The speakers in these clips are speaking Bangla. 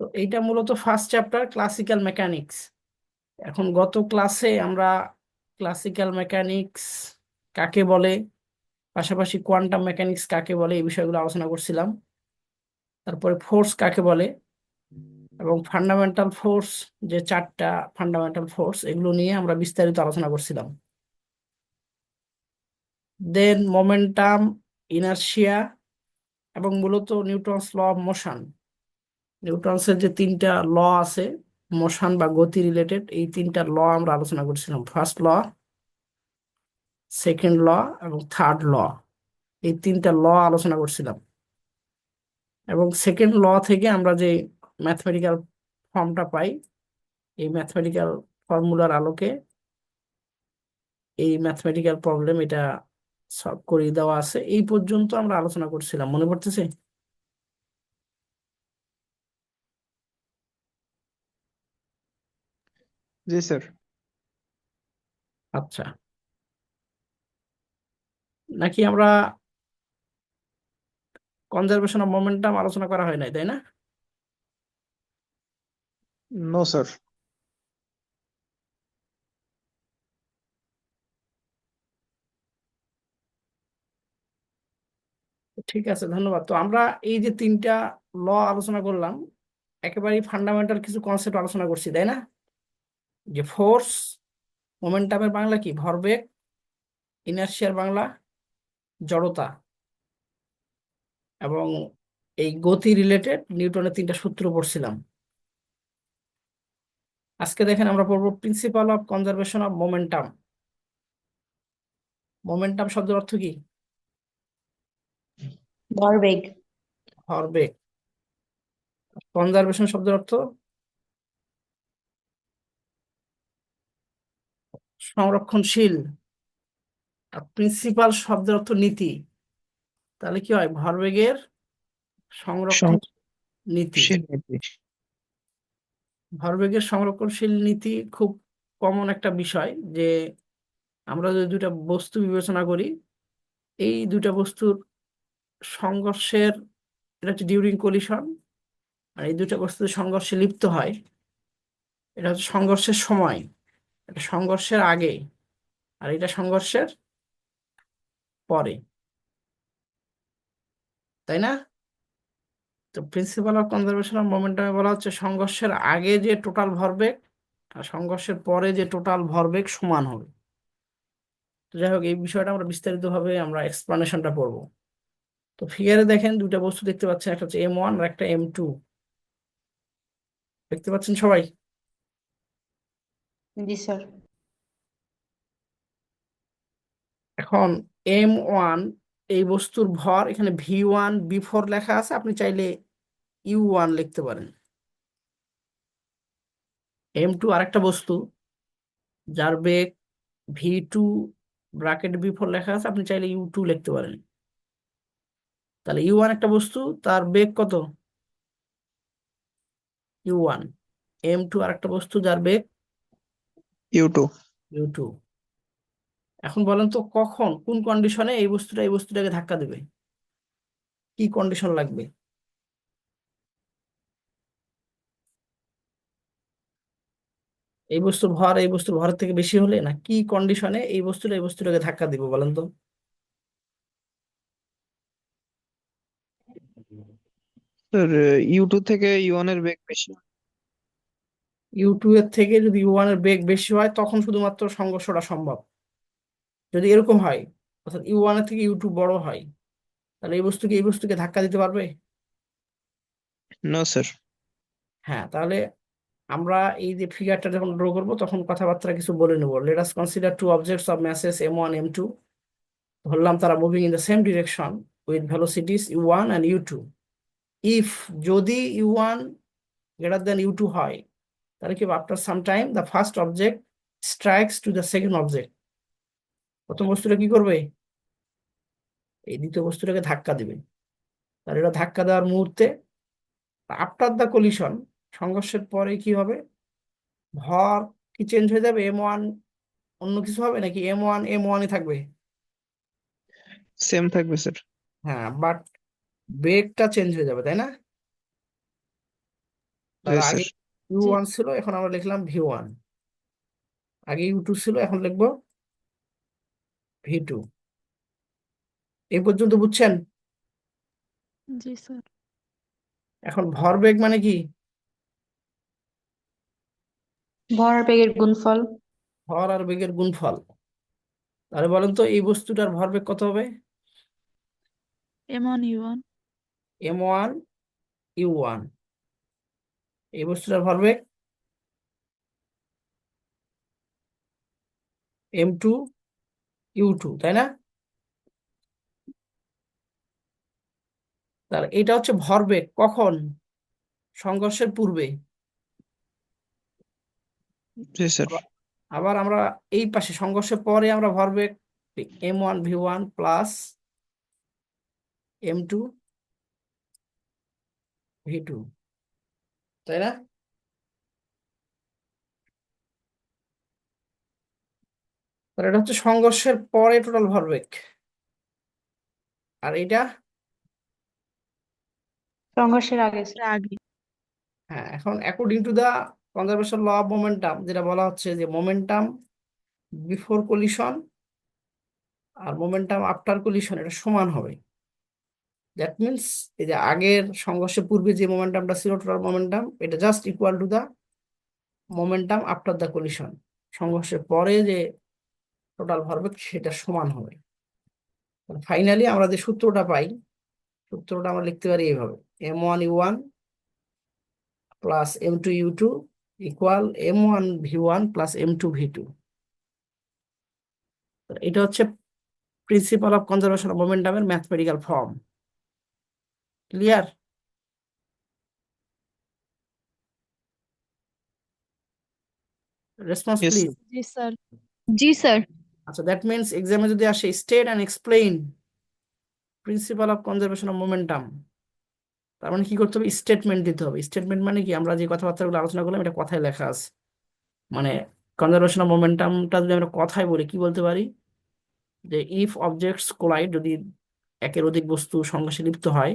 তো এইটা মূলত ফার্স্ট চ্যাপ্টার ক্লাসিক্যাল মেকানিক্স। এখন গত ক্লাসে আমরা ক্লাসিক্যাল মেকানিক্স কাকে বলে, পাশাপাশি কোয়ান্টাম মেকানিক্স কাকে বলে এই বিষয়গুলো আলোচনা করছিলাম। তারপরে ফোর্স কাকে বলে এবং ফান্ডামেন্টাল ফোর্স, যে চারটা ফান্ডামেন্টাল ফোর্স, এগুলো নিয়ে আমরা বিস্তারিত আলোচনা করছিলাম। দেন মোমেন্টাম, ইনার্শিয়া এবং মূলত নিউটনস ল অফ মোশন। নিউটনসের যে তিনটা ল আছে মোশন বা গতি রিলেটেড, এই তিনটা ল আমরা আলোচনা করছিলাম। ফার্স্ট ল, সেকেন্ড ল এবং থার্ড ল, এই তিনটা ল আলোচনা করছিলাম। এবং সেকেন্ড ল থেকে আমরা যে ম্যাথমেটিক্যাল ফর্মটা পাই, এই ম্যাথমেটিক্যাল ফর্মুলার আলোকে এই ম্যাথমেটিক্যাল প্রবলেম এটা সলভ করে দেওয়া আছে। এই পর্যন্ত আমরা আলোচনা করছিলাম, মনে পড়তেছে? জি স্যার। আচ্ছা, নাকি আমরা কনজারভেশন অফ মোমেন্টাম আলোচনা করা হয় নাই, তাই না? No sir. ঠিক আছে, ধন্যবাদ। তো আমরা এই যে তিনটা ল আলোচনা করলাম, একেবারেই ফান্ডামেন্টাল কিছু কনসেপ্ট আলোচনা করছি, তাই না? যে ফোর্স, মোমেন্টামের বাংলা কি? ভরবেগ। ইনার্শিয়ার বাংলা জড়তা। এবং এই গতি রিলেটেড নিউটনের তিনটা সূত্র পড়ছিলাম। আজকে দেখেন আমরা পড়বো principal of conservation of momentum. Momentum শব্দের অর্থ কি? ভরবেগ। ভরবেগ। কনজারভেশন শব্দের অর্থ সংরক্ষণশীল। আর প্রিন্সিপাল শব্দের অর্থ নীতি। তাহলে কি হয়? ভরবেগের সংরক্ষণ নীতি। সংশীল নীতি। ভরবেগের সংরক্ষণশীল নীতি খুব কমন একটা বিষয়, যে আমরা যদি দুটা বস্তু বিবেচনা করি, এই দুটা বস্তুর সংঘর্ষের, এটা হচ্ছে ডিউরিং কলিশন। আর এই দুটা বস্তু সংঘর্ষে লিপ্ত হয়, এটা হচ্ছে সংঘর্ষের সময়। এটা সংঘর্ষের আগে, আর এটা সংঘর্ষের পরে, তাই না? তো প্রিন্সিপাল অফ কনজারভেশন অফ মোমেন্টামে বলা হচ্ছে সংঘর্ষের আগে যে টোটাল ভরবেগ আর সংঘর্ষের পরে যে টোটাল ভরবেগ সমান হবে। তো যাই হোক, এই বিষয়টা আমরা বিস্তারিতভাবে আমরা এক্সপ্লানেশনটা পড়বো। তো ফিগারে দেখেন দুইটা বস্তু দেখতে পাচ্ছেন, একটা হচ্ছে M1 আর একটা M2। দেখতে পাচ্ছেন সবাই? জি স্যার। এখন M1, এই বস্তুর ভর, এখানে V1 V4 লেখা আছে, আপনি চাইলে U1 লিখতে পারেন। M2 আরেকটা বস্তু, যার বেগ V2 ব্র্যাকেট V4 লেখা আছে, আপনি চাইলে U2 লিখতে পারেন। তাহলে U1 একটা বস্তু, তার বেগ কত? U1। M2 আরেকটা বস্তু, যার বেগ U2। U2। এখন বলেন তো, কখন, কোন কন্ডিশনে এই বস্তুটা এই বস্তুটাকে ধাক্কা দেবে? কি কন্ডিশন লাগবে? এই বস্তুর ভর এই বস্তুর ভরের থেকে বেশি হলে, না কি কন্ডিশনে এই বস্তুটা এই বস্তুটাকে ধাক্কা দিব বলেন তো? স্যার, U2 থেকে U1 এর বেগ বেশি। U2 এর থেকে যদি U1 এর বেগ বেশি হয়, তখন শুধুমাত্র সংঘর্ষটা সম্ভব। যদি এরকম হয়, অর্থাৎ U1 এর থেকে U2 বড় হয়, তাহলে এই বস্তুকে এই বস্তুকে ধাক্কা দিতে পারবে? No sir. হ্যাঁ, তাহলে আমরা এই যে ফিগারটা যখন ড্র করবো, তখন কথাবার্তা কিছু বলে নেবো। Let us consider two objects of masses M1 M2। ধরলাম তারা moving in the same direction with velocities U1 and U2। If, যদি U1 গ্রেটার দেন U2 হয়, তাহলে কি after some time the first object strikes to the second object. প্রথম বস্তুটা কি করবে? এই দ্বিতীয় বস্তুটাকে ধাক্কা দিবে। তাহলে এটা ধাক্কা দেওয়ার মুহূর্তে, আফটার দ্য কলিশন, সংঘর্ষের পরে কি হবে? ভর কি চেঞ্জ হয়ে যাবে? M1 অন্য কিছু হবে নাকি M1 M1ই থাকবে? সেম থাকবে স্যার। হ্যাঁ, বাট বেগটা চেঞ্জ হয়ে যাবে, তাই না? তার জি আগে স্যার। ইউ জি ওয়ান ছিল, এখন আমরা লিখলাম ভি 1। আগে ইউ 2 ছিল, এখন লিখবো ভি 2। এই পর্যন্ত বুঝছেন? জি স্যার। এখন ভরবেগ মানে কি? ভরবেগের গুণফল। ভর আর বেগের গুণফল। তাহলে বলেন তো এই বস্তুটার ভরবেগ কত হবে? M1 U1 m1 u1। এই বস্তুটার ভরবেগ m2 u2, তাই না? তাহলে এটা হচ্ছে ভরবেগ কখন? সংঘর্ষের পূর্বে। জি স্যার। আবার আবার আমরা এই পাশে সংঘর্ষের পরে আমরা ভরবেগ m1 v1 plus m2 v2, তাই না? তাহলে এটা হচ্ছে সংঘর্ষের পরে টোটাল ভরবেগ। আর এটা, সংঘর্ষের আগে। এর আগে। হ্যাঁ, এখন according to the conservation law of momentum যেটা বলা হচ্ছে যে মোমেন্টাম বিফোর কলিশন আর মোমেন্টাম আফটার কলিশন এটা সমান হবে। দ্যাট মিনস এই যে আগের সংঘর্ষের পূর্বে যে মোমেন্টামটা ছিল টোটাল মোমেন্টাম, এটা just equal to the momentum after the collision. সংঘর্ষের পরে যে টোটাল ভরবেগ সেটা সমান হবে। ফাইনালি আমরা যে সূত্রটা পাই, সূত্রটা আমরা লিখতে পারি এইভাবে: m1 u1 plus m2 u2 equal m1 v1 plus m2 v2। এটা হচ্ছে প্রিন্সিপাল অফ কনজারভেশন অফ মোমেন্টামের mathematical form. Clear? Response yes please. Sir. জি স্যার। জি স্যার। আচ্ছা, দ্যাট মিনস এক্সামে যদি আসে state and explain principle of conservation of momentum, তার মানে কি করতে হবে? স্টেটমেন্ট দিতে হবে। স্টেটমেন্ট মানে কি? আমরা যে কথাবার্তাগুলো আলোচনা করলাম এটা কথায় লেখা আছে। মানে কনজারভেশন অফ মোমেন্টামটা যদি আমরা কথায় বলি কি বলতে পারি? যে ইফ অবজেক্টস কোলাইড, যদি একের অধিক বস্তু সংঘর্ষে লিপ্ত হয়,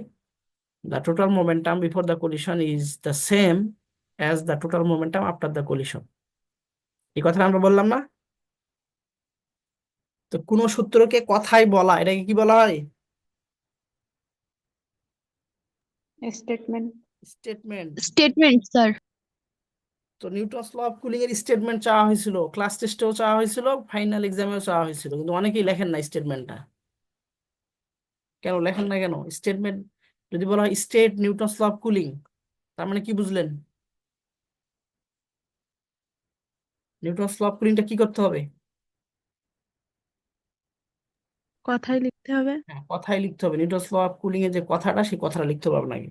the total momentum before the collision is the same as the total momentum after the collision। এই কথাটা আমরা বললাম না? তো কোন সূত্রকে কথায় বলা এটাকে কি বলা হয়? স্টেটমেন্ট। স্টেটমেন্ট। Statement sir. তো নিউটনস ল অফ কুলিং এর স্টেটমেন্ট চাওয়া হয়েছিল, ক্লাস টেস্টেও চাওয়া হয়েছিল, ফাইনাল এক্সামেও চাওয়া হয়েছিল, কিন্তু অনেকেই লেখেন না স্টেটমেন্টটা। কেন লেখেন না কেন স্টেটমেন্ট? যদি বলা হয় state Newton's law of cooling, তার মানে কি বুঝলেন? নিউটনস ল অফ কুলিংটা কি করতে হবে? কথাই লিখতে হবে। হ্যাঁ, কথাই লিখতে হবে। নিউটনস ল অফ কুলিং এর যে কথাটা, সেই কথাটা লিখতে হবে আপনাকে।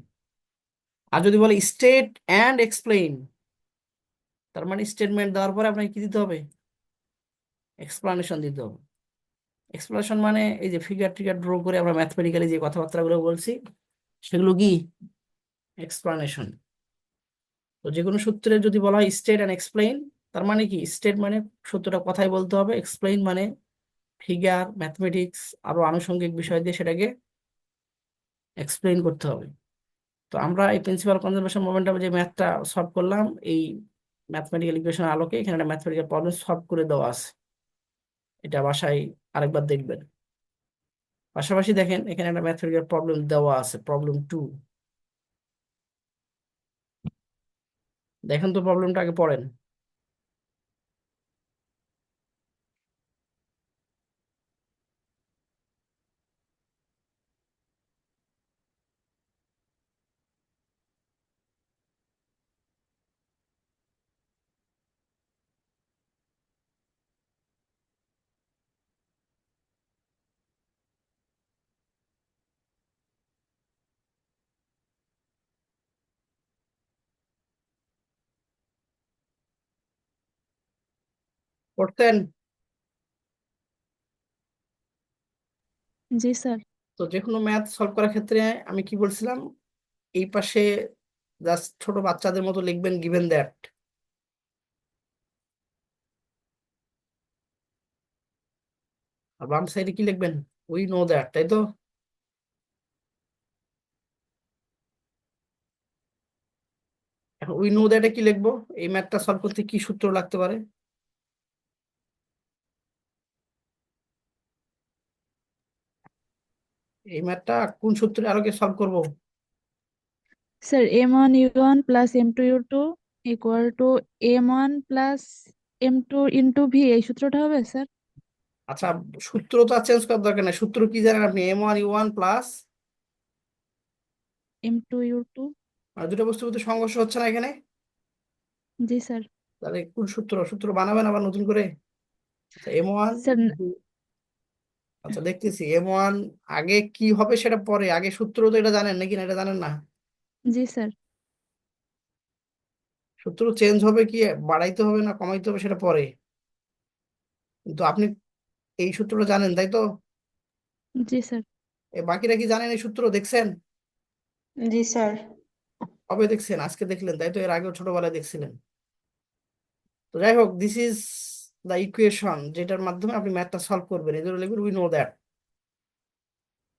আর যদি বলে স্টেট অ্যান্ড এক্সপ্লেইন, তার মানে স্টেটমেন্ট দেওয়ার পরে আপনাকে কি দিতে হবে? এক্সপ্লানেশন দিতে হবে। এক্সপ্লানেশন মানে এই যে ফিগার টিগার ড্র করে আমরা ম্যাথমেটিক্যালি যে কথাবার্তাগুলো বলছি সেগুলো কি? এক্সপ্লানেশন। তো যে কোনো সূত্রের যদি বলা হয় স্টেট অ্যান্ড এক্সপ্লেইন, তার মানে কি? স্টেট মানে সূত্রটা কথাই বলতে হবে, এক্সপ্লেইন মানে ফিগার, ম্যাথমেটিক্স আরো আনুষঙ্গিক বিষয় দিয়ে সেটাকে এক্সপ্লেইন করতে হবে। তো আমরা এই প্রিন্সিপাল কনজারভেশন মোমেন্টাম যে ম্যাথটা সলভ করলাম, এই ম্যাথমেটিক্যাল ইকুয়েশন আলোকে এখানে একটা ম্যাথমেটিক্যাল প্রবলেম সলভ করে দেওয়া আছে। এটা বাসায় আরেকবার দেখবেন। পাশাপাশি দেখেন এখানে একটা ম্যাথমেটিক্যাল প্রবলেম দেওয়া আছে, প্রবলেম 2। দেখেন তো প্রবলেমটা আগে পড়েন। পড়তেন? জি স্যার। তো যে কোনো ম্যাথ সলভ করার ক্ষেত্রে আমি কি বলছিলাম? এই পাশে জাস্ট ছোট বাচ্চাদের মতো লিখবেন গিভেন দ্যাট, আর বাম সাইডে কি লিখবেন? উই নো দ্যাট, তাই তো? এখন উই নো দ্যাটে কি লিখবো? এই ম্যাথটা সলভ করতে কি সূত্র লাগতে পারে? এই ম্যাথটা কোন সূত্রে আলোকে সলভ করব? Sir M1U1 plus M2U2 equal to M1 plus M2 into V, এই সূত্রটা হবে স্যার? আচ্ছা, সূত্র তো আর চেঞ্জ করার দরকার নেই। সূত্র কি জানেন আপনি? M1U1 plus, M2U2। আর দুটো বস্তুর মধ্যে সংঘর্ষ হচ্ছে না এখানে? জি স্যার। তাহলে কোন সূত্র? সূত্র বানাবেন আবার নতুন করে? আচ্ছা M1, স্যার আচ্ছা দেখতেছি M1 আগে কি হবে সেটা পরে, আগে সূত্র তো এটা জানেন নাকি না? এটা জানেন না? জি স্যার। সূত্র চেঞ্জ হবে কি, বাড়াইতে হবে না কমাইতে হবে সেটা পরে, কিন্তু আপনি এই সূত্রটা জানেন তাই তো? জি স্যার। বাকিরা কি জানেন এই সূত্র? দেখছেন? জি স্যার। কবে দেখছেন? আজকে দেখলেন তাই তো? এর আগেও ছোটবেলায় দেখছিলেন। তো যাই হোক, দিস ইজ দ্য ইকুয়েশন যেটার মাধ্যমে আপনি ম্যাথটা সলভ করবেন। এই জন্য লিখবেন উই নো দ্যাট।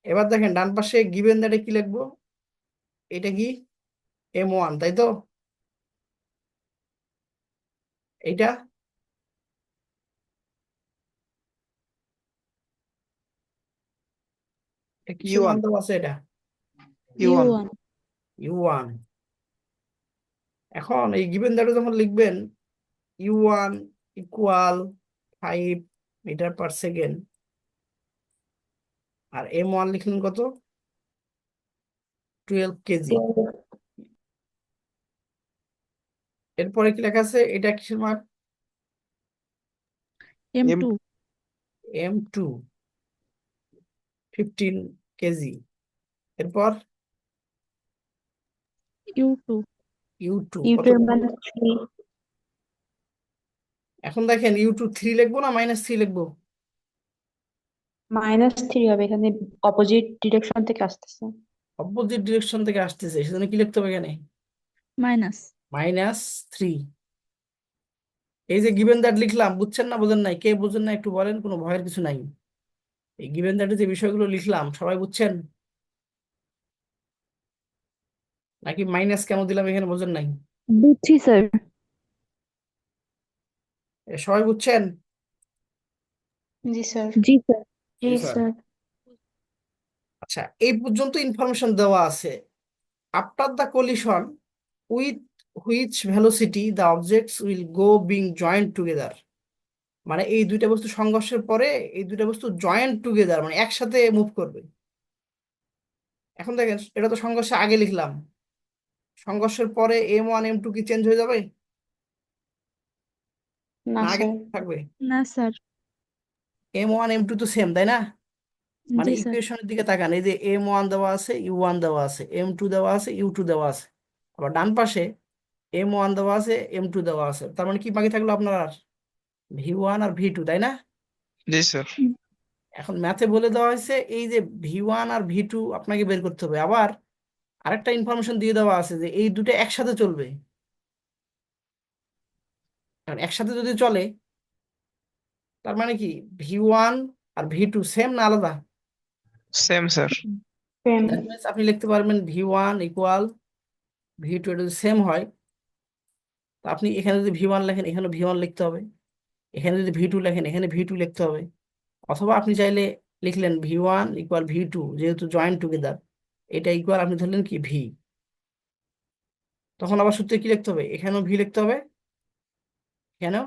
এবার দেখেন ডান পাশে গিভেন দ্যাটে কি লিখবো? এটা কি M1 তাই তো? এইটা এটা কিসের মান U1 দেওয়া আছে? এটা U1 U1। U1। এখন এই গিভেন দ্যাটে যখন লিখবেন U1 equal 5 metre per second, আর M1 লিখলেন কত? 12 কেজি। এরপরে কি লেখা আছে? এটা কিসের মান? M2 M M2 15 KG. এরপর U2 U2 কত? ইউটিউব মানে 3। এখন দেখেন U2 3 লিখবো না -3 লিখবো? -3 হবে, এখানে অপোজিট ডিরেকশন থেকে আসতেছে। অপোজিট ডিরেকশন থেকে আসতেছে, সেজন্য কি লিখতে হবে এখানে? মাইনাস। -3। এই যে গিভেন দ্যাট লিখলাম, বুঝছেন না বোঝেন নাই? কে বুঝেন না একটু বলেন, কোনো ভয়ের কিছু নাই। এই গিভেন দ্যাটে যে বিষয়গুলো লিখলাম সবাই বুঝছেন নাকি? মাইনাস কেন দিলাম এখানে বোঝেন নাই? বুঝছি স্যার। সবাই বুঝছেন? জি স্যার। জি স্যার। জি জি স্যার। স্যার। আচ্ছা, এই পর্যন্ত ইনফরমেশন দেওয়া আছে। After the collision with which velocity the objects will go being joint together, মানে এই দুইটা বস্তু সংঘর্ষের পরে এই দুইটা বস্তু জয়েন্ট টুগেদার মানে একসাথে মুভ করবে। এখন দেখেন এটা তো সংঘর্ষের আগে লিখলাম, সংঘর্ষের পরে M1 M2 কি চেঞ্জ হয়ে যাবে না না আগে স্যার। থাকবে? না স্যার। M1 M2 তো সেম তাই না? মানে জি স্যার। ইকুয়েশনের দিকে তাকান, এই যে M1 দেওয়া আছে, U1 দেওয়া আছে, M2 দেওয়া আছে, U2 দেওয়া আছে, আবার ডান পাশে M1 দেওয়া আছে, M2 দেওয়া আছে। তার মানে কি বাকি থাকলো আপনার? আর V1 আর V2 তাই না? জি স্যার। এখন ম্যাথে বলে দেওয়া হয়েছে এই যে V1 আর V2 আপনাকে বের করতে হবে। আবার আরেকটা ইনফরমেশন দিয়ে দেওয়া আছে যে এই দুটো একসাথে চলবে। কারণ একসাথে যদি চলে তার মানে কি V1 আর V2 সেম না আলাদা? Same sir. Same. That means আপনি লিখতে পারবেন V1 ইকুয়াল V2। এটা যদি সেম হয় তা আপনি এখানে যদি V1 লেখেন এখানে V1 লিখতে হবে, এখানে যদি V2 লেখেন এখানে V2 লিখতে হবে। অথবা আপনি চাইলে লিখলেন V1 ইকুয়াল V2, যেহেতু জয়েন্ট টুগেদার এটা ইকুয়াল আপনি ধরলেন কি V। তখন আবার সূত্রে কি লিখতে হবে? এখানেও V লিখতে হবে, এখানেও।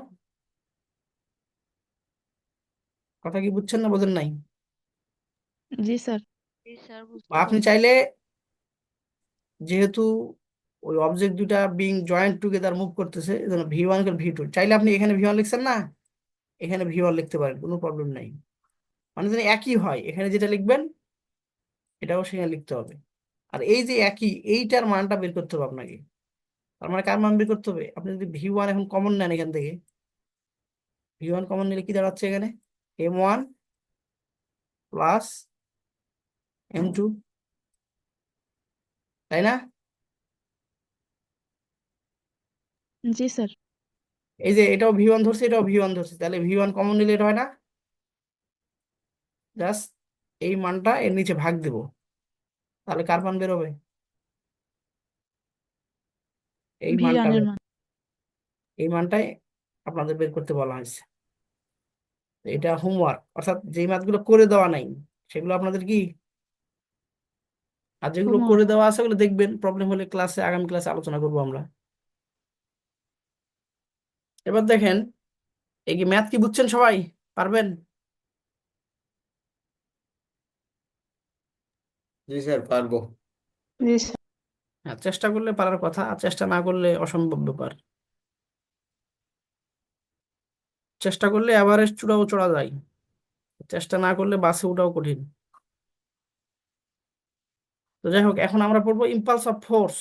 কথা কি বুঝছেন না বোঝেন নাই? জি স্যার। জি স্যার, বা বুঝতে আপনি পারছি। চাইলে, যেহেতু ওই অবজেক্ট দুটা বিং জয়েন্ট টুগেদার মুভ করতেছে, এজন্য V1 ইকুয়াল V2, চাইলে আপনি এখানে V1 লিখছেন না, এখানে V1 লিখতে পারেন, কোনো প্রবলেম নাই। মানে যেন একই হয়, এখানে যেটা লিখবেন এটাও সেখানে লিখতে হবে। আর এই যে একই, এইটার মানটা বের করতে হবে আপনাকে। তার মানে কার মান বের করতে হবে? আপনি যদি V1 এখন কমন নেন এখান থেকে, V1 কমন নিলে কি দাঁড়াচ্ছে এখানে? M1 প্লাস M2 তাই না? জি স্যার। এই যে এটাও V1 ধরছে, এটাও V1 ধরছে, তাহলে V1 কমন নিলে এটা হয় না? জাস্ট এই মানটা এর নিচে ভাগ দেব, তাহলে কার মান বেরোবে? এই ভি মানটা ওয়ানের মান। এই মানটাই আপনাদের বের করতে বলা হয়েছে। এটা হোমওয়ার্ক, অর্থাৎ যেই ম্যাথগুলো করে দেওয়া নাই সেগুলো আপনাদের কি, আর যেগুলো করে হোমওয়ার্ক। দেওয়া আছে ওগুলো দেখবেন, প্রবলেম হলে ক্লাসে, আগামী ক্লাসে আলোচনা করবো আমরা। এবার দেখেন, এই কি ম্যাথ কি বুঝছেন সবাই? পারবেন? জি স্যার, পারবো। জি স্যার। হ্যাঁ, চেষ্টা করলে পারার কথা, আর চেষ্টা না করলে অসম্ভব ব্যাপার। চেষ্টা করলে এভারেস্ট চূড়াও চড়া যায়, চেষ্টা না করলে বাসে ওঠাও কঠিন। তো যাই হোক, এখন আমরা পড়বো ইম্পালস অফ ফোর্স।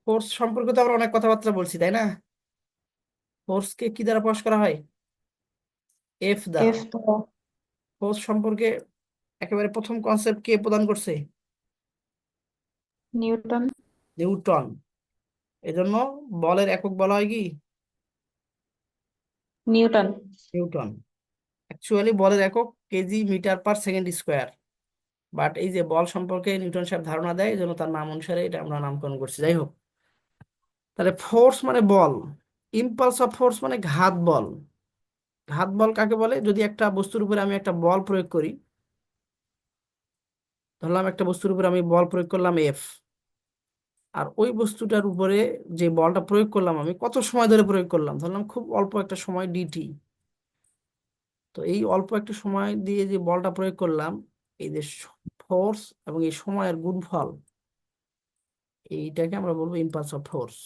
ফোর্স সম্পর্কে তো আমরা অনেক কথাবার্তা বলছি, তাই না? ফোর্সকে কি দ্বারা প্রকাশ করা হয়? এফ দ্বারা। এফ দ্বারা। ফোর্স সম্পর্কে একেবারে প্রথম কনসেপ্ট কে প্রদান করছে? নিউটন। নিউটন। এজন্য বলের একক বলা হয় কি? নিউটন। নিউটন। অ্যাকচুয়ালি বলের একক KG metre per second square, but এই যে বল সম্পর্কে নিউটন সাহেব ধারণা দেয়, এই জন্য তার নাম অনুসারে এটা আমরা নামকরণ করছি। যাই হোক, তাহলে ফোর্স মানে বল, ইম্পালস অফ ফোর্স মানে ঘাত বল। ঘাত বল কাকে বলে? যদি একটা বস্তুর উপরে আমি একটা বল প্রয়োগ করি, ধরলাম একটা বস্তুর উপরে আমি বল প্রয়োগ করলাম এফ, আর ওই বস্তুটার উপরে যে বলটা প্রয়োগ করলাম আমি কত সময় ধরে প্রয়োগ করলাম, ধরলাম খুব অল্প একটা সময় ডিটি। তো এই অল্প একটা সময় দিয়ে যে বলটা প্রয়োগ করলাম, এই যে ফোর্স এবং এই সময়ের গুণফল, এইটাকে আমরা বলবো ইম্পালস অফ ফোর্স।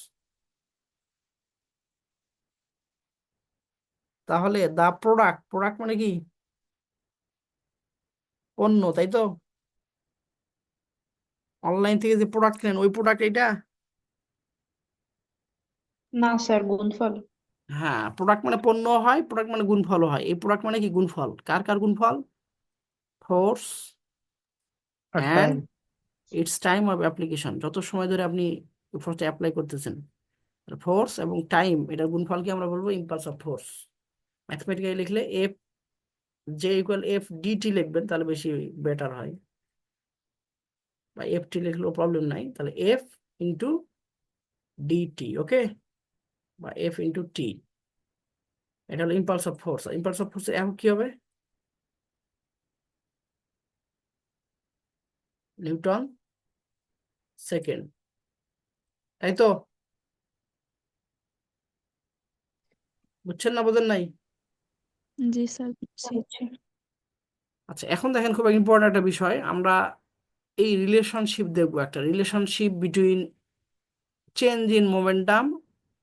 তাহলে দা প্রোডাক্ট, প্রোডাক্ট মানে কি? পণ্য, তাই তো? অনলাইন থেকে যে প্রোডাক্ট কেনেন ওই প্রোডাক্ট এটা? না স্যার, গুণফল। হ্যাঁ, প্রোডাক্ট মানে পণ্য হয়, প্রোডাক্ট মানে গুণফলও হয়। এই প্রোডাক্ট মানে কি? গুণফল। কার কার গুণফল? ফোর্স আর and time. It's time of application, যত সময় ধরে আপনি ফোর্সটা অ্যাপ্লাই করতেছেন। ফোর্স এবং টাইম, এটার গুণফলকে আমরা বলবো ইম্পালস অফ ফোর্স। ম্যাথমেটিক্যালি লিখলে F J equal F dt লিখবেন, তাহলে বেশি বেটার হয়, বা এফ টি লিখলেও প্রবলেম নাই। তাহলে এফ ইন্টু ডিটি, ওকে, বা এফ ইন্টু টি, এটা হলো impulse of force. Impulse of force এখন কি হবে? নিউটন সেকেন্ড, তাই তো? বুঝছেন না বোঝেন নাই? জি স্যার, বুঝছি। হচ্ছে। আচ্ছা, এখন দেখেন খুব ইম্পর্টেন্ট একটা বিষয়, আমরা এই রিলেশনশিপ দেখবো, একটা relationship between change in momentum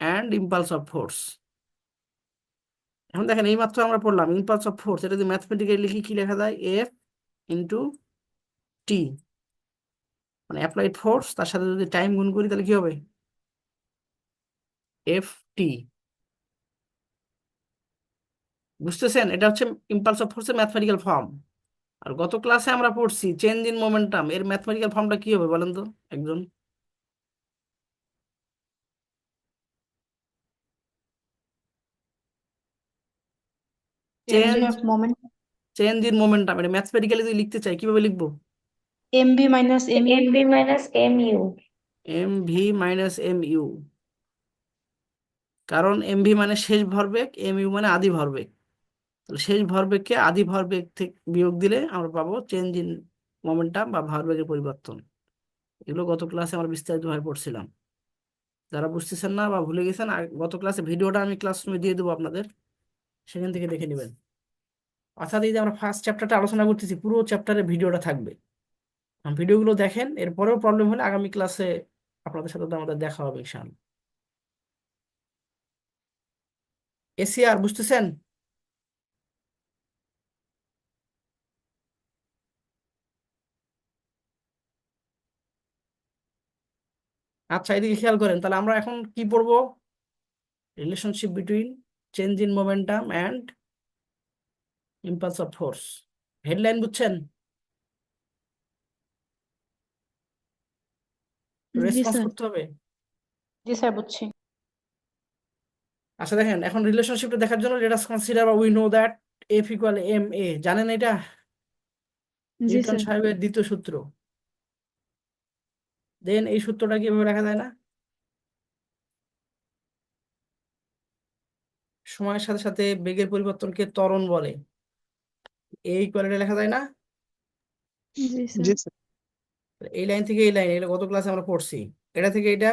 and impulse of force. এখন দেখেন, এই মাত্র আমরা পড়লাম ইম্পালস অফ ফোর্স, এটা যদি ম্যাথমেটিক্যালি লিখি কি লেখা যায়? এফ ইন্টু টি, মানে অ্যাপ্লাইড ফোর্স, তার সাথে যদি টাইম গুণ করি তাহলে কি হবে? F T. বুঝতেছেন? এটা হচ্ছে ইম্পালস অফ ফোর্সের ম্যাথমেটিক্যাল ফর্ম। আর গত ক্লাসে আমরা পড়ছি চেঞ্জ ইন মোমেন্টাম, এর ম্যাথমেটিক্যাল ফর্মটা কি হবে বলেন তো একজন? Change change, of moment. Change in momentum, এটা ম্যাথমেটিক্যালি যদি লিখতে চাই কিভাবে লিখবো? M v minus m u. M v minus m u. M v minus m u, কারণ এম ভি মানে শেষ ভরবেগ, এম ইউ মানে আদি ভরবেগ। তাহলে শেষ ভরবেগকে আদি ভরবেগ থেকে বিয়োগ দিলে আমরা পাবো চেঞ্জ ইন মোমেন্টাম বা ভরবেগের পরিবর্তন। এগুলো গত ক্লাসে আমরা বিস্তারিতভাবে পড়ছিলাম। যারা বুঝতেছেন না বা ভুলে গেছেন, গত ক্লাসে ভিডিওটা আমি ক্লাসরুমে দিয়ে দেবো আপনাদের, সেখান থেকে দেখে নেবেন। অর্থাৎ এই যে আমরা ফার্স্ট চ্যাপ্টারটা আলোচনা করতেছি, পুরো চ্যাপ্টারের ভিডিওটা থাকবে। ভিডিওগুলো দেখেন, এরপরেও প্রবলেম হলে আগামী ক্লাসে আপনাদের সাথে তো আমাদের দেখা হবে ইনশাআল্লাহ। এসিআর বুঝতেছেন? আচ্ছা, এদিকে খেয়াল করেন, তাহলে আমরা এখন কি পড়বো? Relationship between change in momentum and impulse of force. Headline বুঝছেন? জি রেসপন্স স্যার। করতে হবে। জি স্যার, বুঝছি। আচ্ছা দেখেন, এখন রিলেশনশিপটা দেখার জন্য লেট আস কনসিডার বা we know that F equal M A, জানেন এটা? জি নিউটন স্যার। সাহেবের দ্বিতীয় সূত্র। দেন এই সূত্রটা কিভাবে লেখা যায় না, সময়ের সাথে সাথে বেগের পরিবর্তনকে ত্বরণ বলে, এই কোয়ালিটি লেখা যায় না। জি জি স্যার। স্যার। এই লাইন থেকে এই লাইন, এটা গত ক্লাসে আমরা পড়ছি, এটা থেকে এটা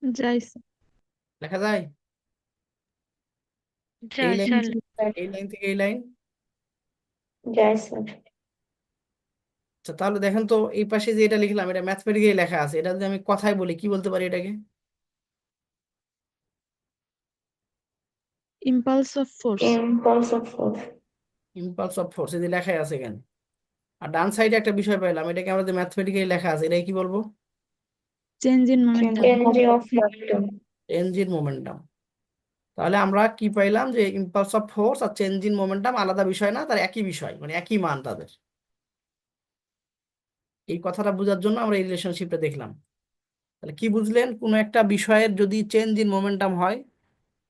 যাই স্যার। লেখা যায়। এই যায় লাইন, স্যার। জি এই লাইন থেকে এই লাইন। যায় স্যার। আচ্ছা তাহলে দেখেন তো, এই পাশে যে এটা লিখলাম, এটা ম্যাথমেটিক্যালি লেখা আছে, এটা যদি আমি কথায় বলি কি বলতে পারি এটাকে? Impulse of force. Impulse of force. Impulse of force, এই যে লেখাই আছে এখানে। আর ডান সাইডে একটা বিষয় পাইলাম, এটাকে আমাদের ম্যাথমেটিক্যালি লেখা আছে, এটাকে কি বলবো? Change in momentum. Energy of momentum. Change in momentum. তাহলে আমরা কি পাইলাম, যে ইম্পালস অফ ফোর্স আর চেঞ্জ ইন মোমেন্টাম আলাদা বিষয় না, তার একই বিষয়, মানে একই মান তাদের। এই কথাটা বোঝার জন্য আমরা এই রিলেশনশিপটা দেখলাম। তাহলে কি বুঝলেন, কোনো একটা বিষয়ের যদি চেঞ্জ ইন মোমেন্টাম হয়,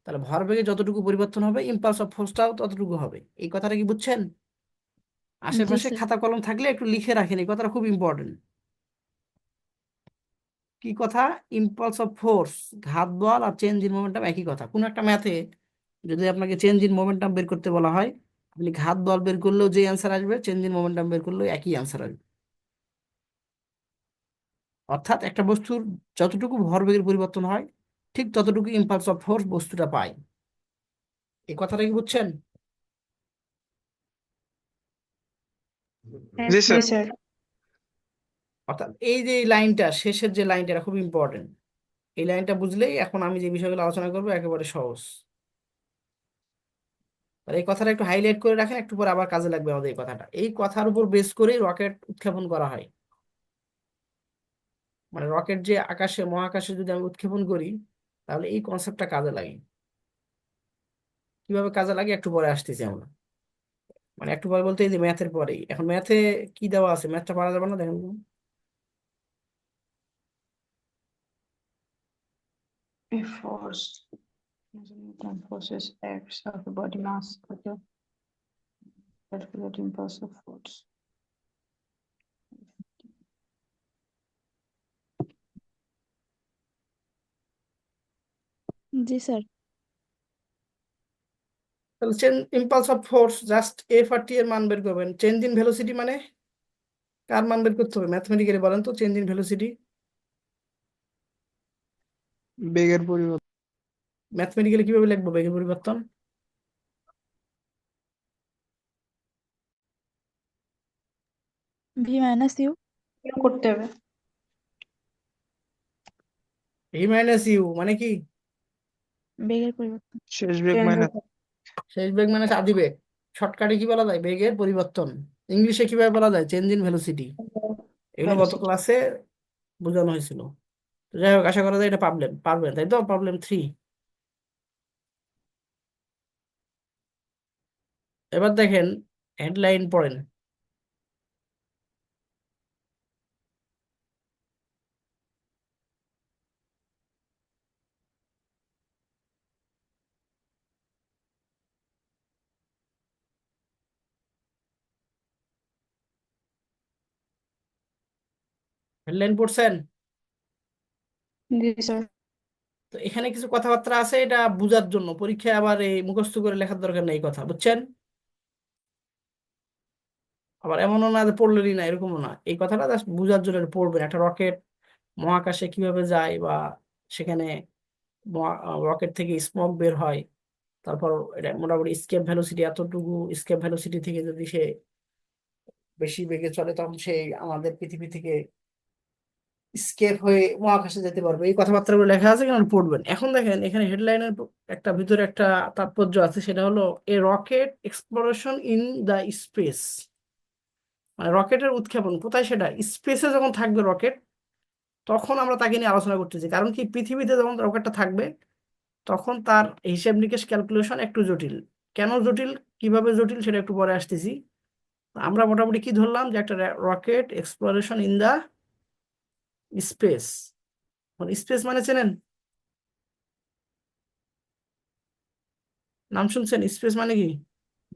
তাহলে ভরবেগে যতটুকু পরিবর্তন হবে ইম্পালস অফ ফোর্সটাও ততটুকু হবে। এই কথাটা কি বুঝছেন? জি আশেপাশে স্যার। খাতা কলম থাকলে একটু লিখে রাখেন, এই কথাটা খুব ইম্পর্টেন্ট। কি কথা? ইম্পালস অফ ফোর্স, ঘাত বল আর চেঞ্জ ইন মোমেন্টাম একই কথা। কোনো একটা ম্যাথে যদি আপনাকে চেঞ্জ ইন মোমেন্টাম বের করতে বলা হয়, আপনি ঘাত বল বের করলেও যে অ্যান্সার আসবে, চেঞ্জ ইন মোমেন্টাম বের করলেও একই অ্যান্সার আসবে। অর্থাৎ একটা বস্তুর যতটুকু ভরবেগের পরিবর্তন হয়, ঠিক ততটুকু ইম্পালস অফ ফোর্স বস্তুটা পায়। এই কথাটা কি বুঝছেন? হ্যাঁ জি জি স্যার। স্যার। স্যার। অর্থাৎ এই যে এই লাইনটা, শেষের যে লাইনটা, এটা খুব ইম্পর্টেন্ট। এই লাইনটা বুঝলেই এখন আমি যে বিষয়গুলো আলোচনা করবো একেবারে সহজ। আর এই কথাটা একটু হাইলাইট করে রাখেন, একটু পরে আবার কাজে লাগবে আমাদের এই কথাটা। এই কথার উপর বেস করে রকেট উৎক্ষেপণ করা হয়। মানে রকেট যে আকাশে, মহাকাশে যদি আমি উৎক্ষেপণ করি, তাহলে এই কনসেপ্টটা কাজে লাগে। কিভাবে কাজে লাগে একটু পরে আসতেছি আমরা। মানে একটু পরে বলতে এই যে ম্যাথের পরেই, এখন ম্যাথে কি দেওয়া আছে, ম্যাথটা পারা যাবে না, দেখেন তো। A force Newton forces X of a body mass with a calculate impulse of force. জি স্যার। তাহলে change impulse of force, just F আর টি এর মান বের করবেন। চেঞ্জ ইন ভেলোসিটি মানে কার মান বের করতে হবে ম্যাথমেটিক্যালি, বলেন তো? চেঞ্জ ইন ভেলোসিটি বেগের পরিবর্তন। ম্যাথমেটিক্যালি কিভাবে লিখবো বেগের পরিবর্তন? V minus u. করতে হবে। ভি মাইনাস ইউ মানে কি? বেগের পরিবর্তন। শেষ বেগ চেঞ্জ মাইনাস। শেষ বেগ মাইনাস আদি বেগ। শর্টকাটে কি বলা যায়? বেগের পরিবর্তন। ইংলিশে কিভাবে বলা যায়? Change in velocity. এগুলো গত ভেলোসিটি। ক্লাসে বোঝানো হয়েছিল। তো যাই হোক, আশা করা যায় এটা পারবেন, পারবেন তাই তো? প্রবলেম 3। এবার দেখেন, হেডলাইন পড়েন। হেডলাইন পড়ছেন? জি স্যার। তো এখানে কিছু কথাবার্তা আছে, এটা বোঝার জন্য পরীক্ষায় আবার এই মুখস্থ করে লেখার দরকার নেই, কথা বুঝছেন? আবার এমনও না যে পড়লেনই না, এরকমও না। এই কথাটা জাস্ট বোঝার জন্য এটা পড়বেন। একটা রকেট মহাকাশে কিভাবে যায়, বা সেখানে রকেট থেকে স্মোক বের হয়, তারপর এটা মোটামুটি স্কেপ ভ্যালোসিটি এতটুকু, স্কেপ ভ্যালোসিটি থেকে যদি সে বেশি বেগে চলে, তখন সে আমাদের পৃথিবী থেকে স্কেপ হয়ে মহাকাশে যেতে পারবে। এই কথাবার্তাগুলো লেখা আছে, কেন পড়বেন। এখন দেখেন এখানে হেডলাইনের একটা ভিতরে একটা তাৎপর্য আছে, সেটা হলো a rocket exploration in the space. মানে রকেটের উৎক্ষেপণ কোথায়, সেটা স্পেসে যখন থাকবে রকেট, তখন আমরা তাকে নিয়ে আলোচনা করতেছি। কারণ কি, পৃথিবীতে যখন রকেটটা থাকবে, তখন তার হিসেব নিকেশ ক্যালকুলেশন একটু জটিল। কেন জটিল, কিভাবে জটিল, সেটা একটু পরে আসতেছি। আমরা মোটামুটি কি ধরলাম, যে একটা rocket exploration in the space. Space মানে চেনেন? নাম শুনছেন? স্পেস মানে কি?